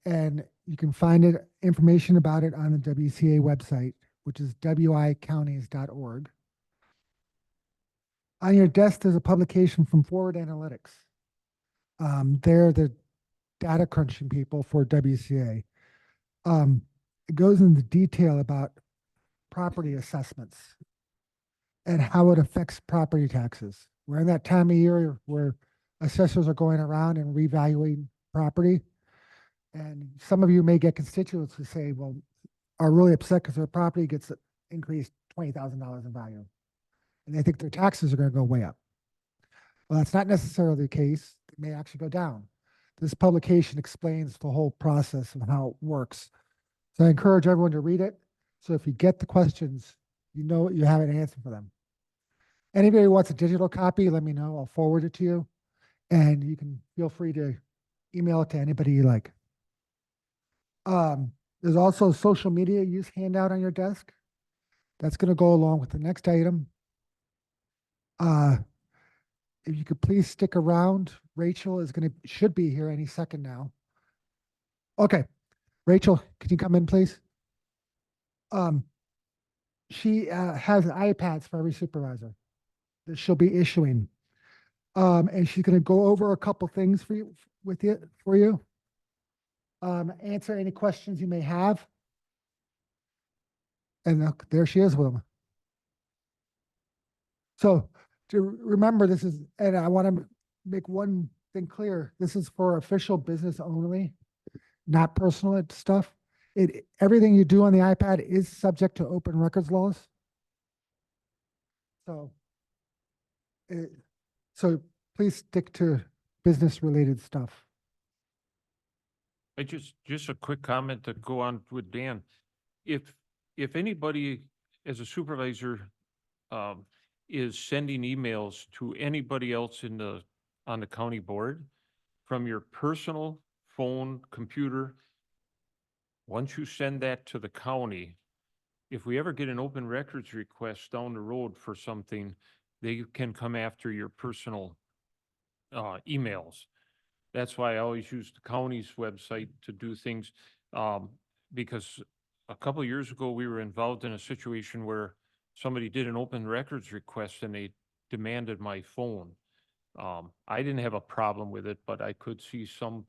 and you can find information about it on the WCA website, which is wicounties.org. On your desk, there's a publication from Forward Analytics. They're the data crunching people for WCA. It goes into detail about property assessments and how it affects property taxes. We're in that time of year where assessors are going around and revaluing property. And some of you may get constituents who say, well, are really upset because their property gets increased $20,000 in value. And they think their taxes are going to go way up. Well, that's not necessarily the case. It may actually go down. This publication explains the whole process of how it works. So I encourage everyone to read it. So if you get the questions, you know you have an answer for them. Anybody who wants a digital copy, let me know. I'll forward it to you. And you can feel free to email it to anybody you like. There's also a social media use handout on your desk. That's going to go along with the next item. If you could please stick around, Rachel should be here any second now. Okay, Rachel, can you come in, please? she has iPads for every supervisor that she'll be issuing. And she's gonna go over a couple things for you, for you. Answer any questions you may have. And look, there she is with them. So to remember, this is, and I want to make one thing clear, this is for official business only, not personal stuff. Everything you do on the iPad is subject to open records laws. So, so please stick to business related stuff.
I just a quick comment to go on with Dan. If anybody as a supervisor, is sending emails to anybody else on the county board from your personal phone, computer, once you send that to the county, if we ever get an open records request down the road for something, they can come after your personal emails. That's why I always use the county's website to do things. Because a couple of years ago, we were involved in a situation where somebody did an open records request and they demanded my phone. I didn't have a problem with it, but I could see some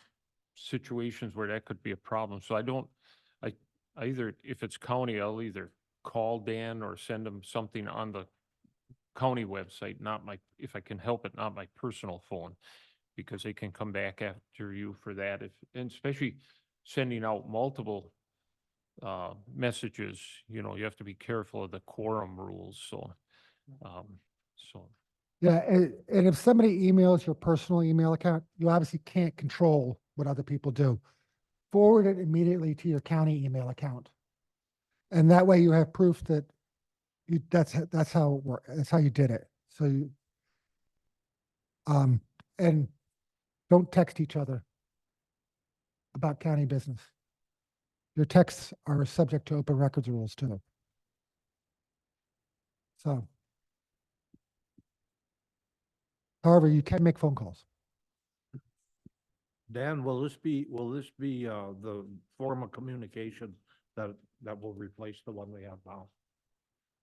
situations where that could be a problem. So I either, if it's county, I'll either call Dan or send him something on the county website, not my, if I can help it, not my personal phone, because they can come back after you for that. And especially sending out multiple messages, you know, you have to be careful of the quorum rules. So,
Yeah, and if somebody emails your personal email account, you obviously can't control what other people do. Forward it immediately to your county email account. And that way you have proof that that's how it worked. That's how you did it. So you, and don't text each other about county business. Your texts are subject to open records rules too. So, however, you can make phone calls.
Dan, will this be the form of communication that will replace the one we have now?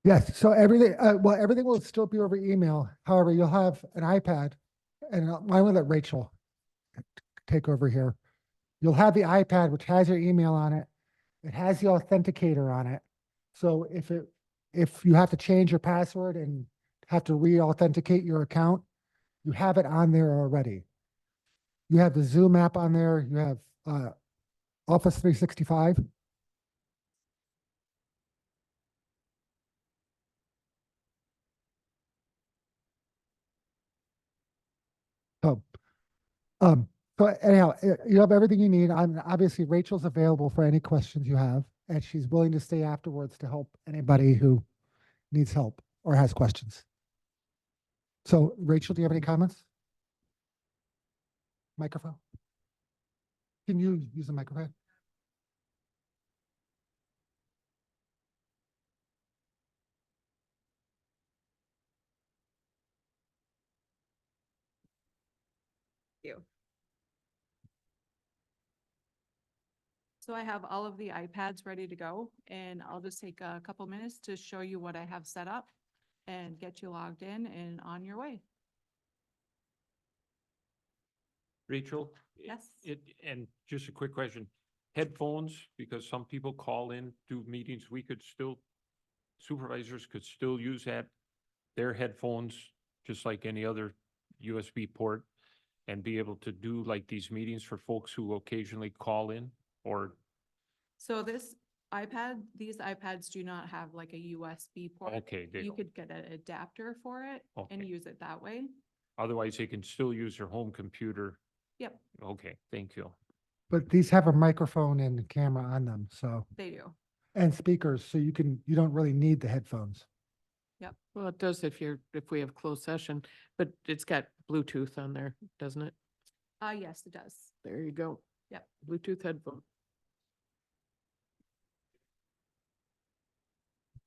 Yes, so everything, well, everything will still be over email. However, you'll have an iPad, and I will let Rachel take over here. You'll have the iPad, which has your email on it. It has the authenticator on it. So if you have to change your password and have to re-authenticate your account, you have it on there already. You have the Zoom app on there. You have Office 365. So, so anyhow, you have everything you need. Obviously Rachel's available for any questions you have, and she's willing to stay afterwards to help anybody who needs help or has questions. So Rachel, do you have any comments? Microphone. Can you use the microphone?
You. So I have all of the iPads ready to go, and I'll just take a couple minutes to show you what I have set up and get you logged in and on your way.
Rachel?
Yes.
And just a quick question, headphones, because some people call in, do meetings, supervisors could still use their headphones, just like any other USB port, and be able to do like these meetings for folks who occasionally call in, or?
So these iPads do not have like a USB port.
Okay,
You could get an adapter for it and
Okay.
use it that way.
Otherwise, they can still use their home computer.
Yep,
Okay, thank you.
But these have a microphone and camera on them, so,
they do.
and speakers, so you don't really need the headphones.
Yep.
Well, it does if we have closed session, but it's got Bluetooth on there, doesn't it?
Yes, it does.
There you go.
Yep.
Bluetooth headphone.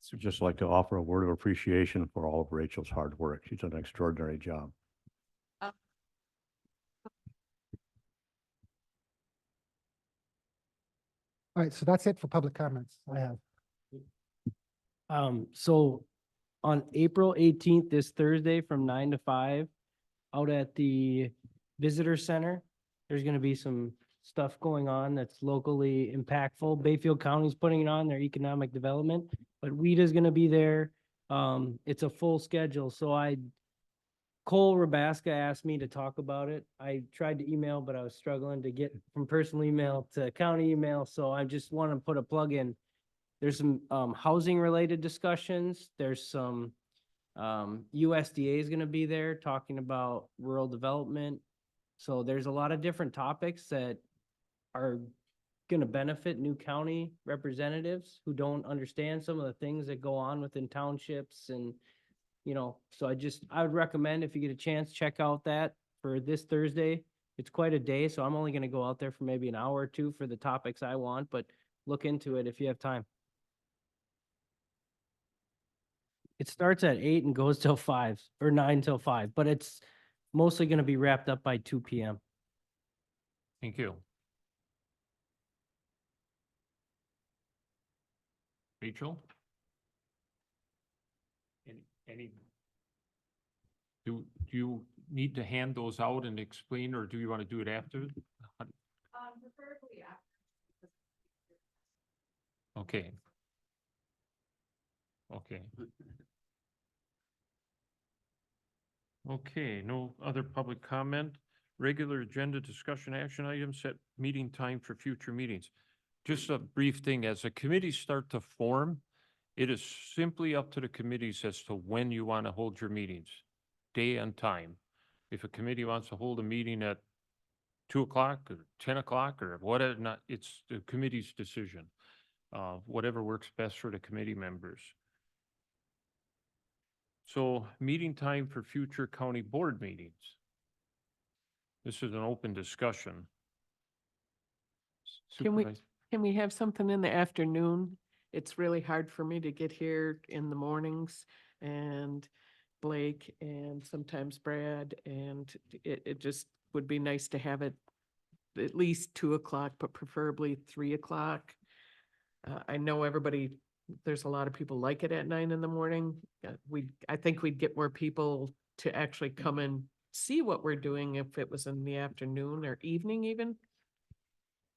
So just like to offer a word of appreciation for all of Rachel's hard work. She's done an extraordinary job.
All right, so that's it for public comments I have.
So on April 18th, this Thursday from 9 to 5, out at the Visitor Center, there's gonna be some stuff going on that's locally impactful. Bayfield County's putting it on their economic development, but WEDA's gonna be there. It's a full schedule, so Cole Rabaska asked me to talk about it. I tried to email, but I was struggling to get from personal email to county email, so I just want to put a plug in. There's some housing related discussions. There's some USDA is going to be there talking about rural development. So there's a lot of different topics that are going to benefit new county representatives who don't understand some of the things that go on within townships and so I would recommend if you get a chance, check out that for this Thursday. It's quite a day, so I'm only going to go out there for maybe an hour or two for the topics I want, but look into it if you have time. It starts at 8 and goes till 5 or 9 till 5, but it's mostly going to be wrapped up by 2 p.m.
Thank you. Rachel? Any? Do you need to hand those out and explain, or do you want to do it after?
Preferably after.
Okay. Okay. Okay, no other public comment. Regular agenda discussion action items, set meeting time for future meetings. Just a brief thing, as the committees start to form, it is simply up to the committees as to when you want to hold your meetings, day and time. If a committee wants to hold a meeting at 2 o'clock or 10 o'clock or whatever, not, it's the committee's decision. Whatever works best for the committee members. So meeting time for future county board meetings. This is an open discussion. Supervisor?
Can we have something in the afternoon? It's really hard for me to get here in the mornings, and Blake and sometimes Brad, and it just would be nice to have it at least 2 o'clock, but preferably 3 o'clock. I know there's a lot of people like it at 9 in the morning. I think we'd get more people to actually come and see what we're doing if it was in the afternoon or evening even.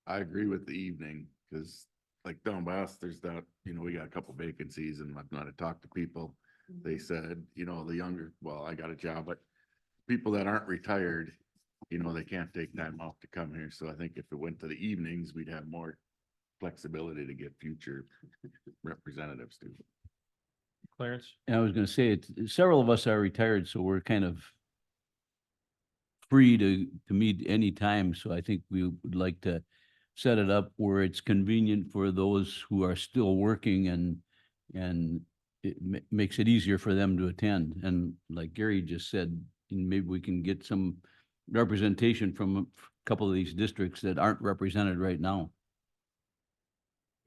I agree with the evening, because like down by us, there's that, we got a couple vacancies, and when I talked to people, they said, the younger, well, I got a job, but people that aren't retired, they can't take time off to come here. So I think if it went to the evenings, we'd have more flexibility to get future representatives to.
Clarence?
And I was going to say, several of us are retired, so we're kind of free to meet any time. So I think we would like to set it up where it's convenient for those who are still working, and it makes it easier for them to attend. And like Gary just said, maybe we can get some representation from a couple of these districts that aren't represented right now.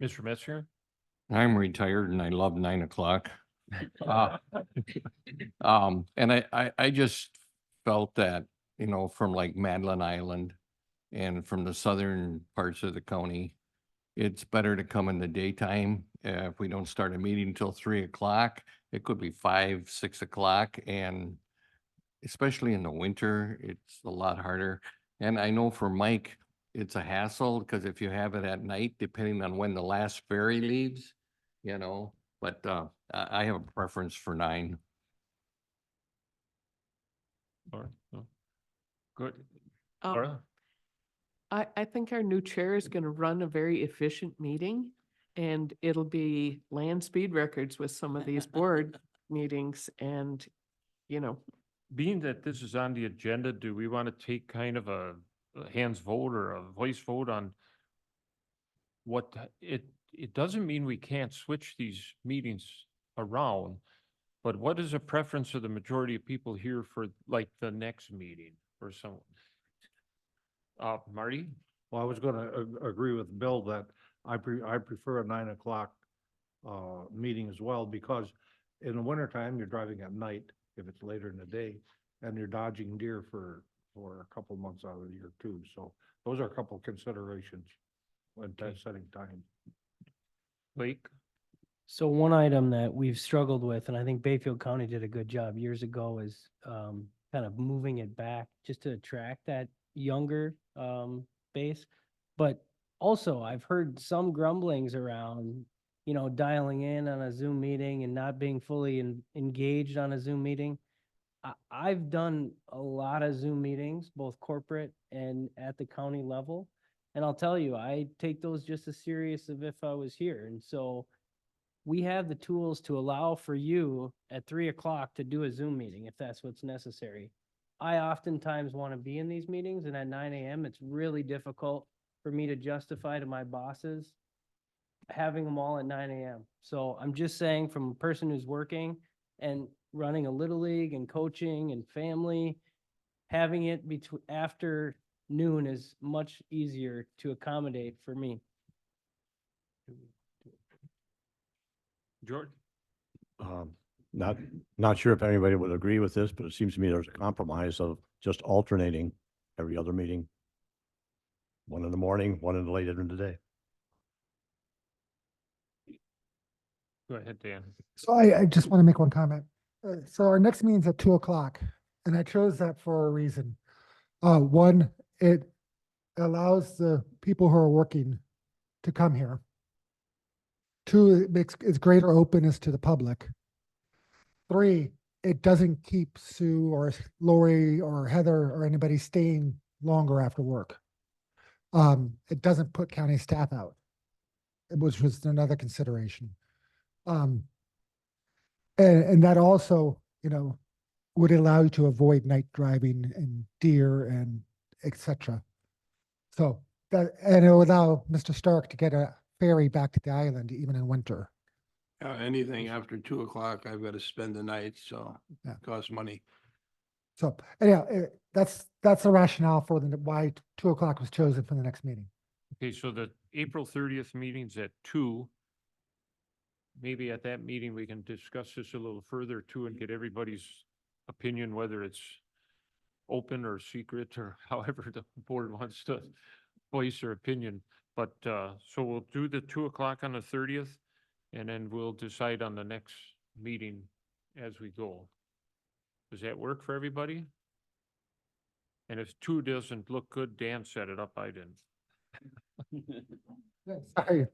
Mr. Metzger?
I'm retired and I love 9 o'clock. And I just felt that, from like Madeline Island and from the southern parts of the county, it's better to come in the daytime. If we don't start a meeting until 3 o'clock, it could be 5, 6 o'clock. And especially in the winter, it's a lot harder. And I know for Mike, it's a hassle, because if you have it at night, depending on when the last ferry leaves, but I have a preference for 9.
Or, no? Good.
Um,
Laura?
I think our new chair is going to run a very efficient meeting, and it'll be land speed records with some of these board meetings, and,
Being that this is on the agenda, do we want to take kind of a hands vote or a voice vote on what it doesn't mean we can't switch these meetings around, but what is a preference of the majority of people here for like the next meeting or someone? Marty?
Well, I was gonna agree with Bill that I prefer a 9 o'clock meeting as well, because in the wintertime, you're driving at night if it's later in the day, and you're dodging deer for a couple months out of the year too. So those are a couple considerations when setting time.
Blake?
So one item that we've struggled with, and I think Bayfield County did a good job years ago, is kind of moving it back just to attract that younger base. But also, I've heard some grumblings around, dialing in on a Zoom meeting and not being fully engaged on a Zoom meeting. I've done a lot of Zoom meetings, both corporate and at the county level. And I'll tell you, I take those just as serious as if I was here. And so we have the tools to allow for you at 3 o'clock to do a Zoom meeting if that's what's necessary. I oftentimes want to be in these meetings, and at 9 a.m., it's really difficult for me to justify to my bosses having them all at 9 a.m. So I'm just saying, from a person who's working and running a little league and coaching and family, having it between after noon is much easier to accommodate for me.
George?
Not sure if anybody would agree with this, but it seems to me there's a compromise of just alternating every other meeting. One in the morning, one in the later in the day.
Go ahead, Dan.
So I just want to make one comment. So our next meeting's at 2 o'clock, and I chose that for a reason. One, it allows the people who are working to come here. Two, it's greater openness to the public. Three, it doesn't keep Sue or Lori or Heather or anybody staying longer after work. It doesn't put county staff out, which was another consideration. And that also, would allow you to avoid night driving and deer and etc. So and it would allow Mr. Stark to get a ferry back to the island even in winter.
Anything after 2 o'clock, I've got to spend the night, so
Yeah.
it costs money.
So anyhow, that's the rationale for why 2 o'clock was chosen for the next meeting.
Okay, so the April 30th meeting's at 2. Maybe at that meeting, we can discuss this a little further too and get everybody's opinion, whether it's open or secret or however the board wants to voice their opinion. But so we'll do the 2 o'clock on the 30th, and then we'll decide on the next meeting as we go. Does that work for everybody? And if 2 doesn't look good, Dan set it up, I didn't.
Sorry,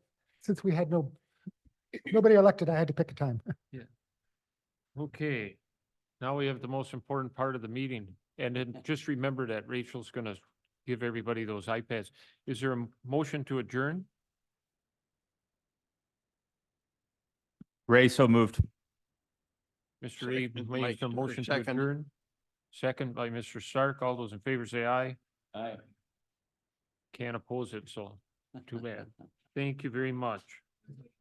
since we had nobody elected, I had to pick a time.
Yeah. Okay, now we have the most important part of the meeting. And then just remember that Rachel's gonna give everybody those iPads. Is there a motion to adjourn?
Ray, so moved.
Mr. Ray
Second,
makes
Mike
a
Stark,
motion to
second.
adjourn. Second by Mr. Stark. All those in favor say aye.
Aye.
Can't oppose it, so too bad. Thank you very much.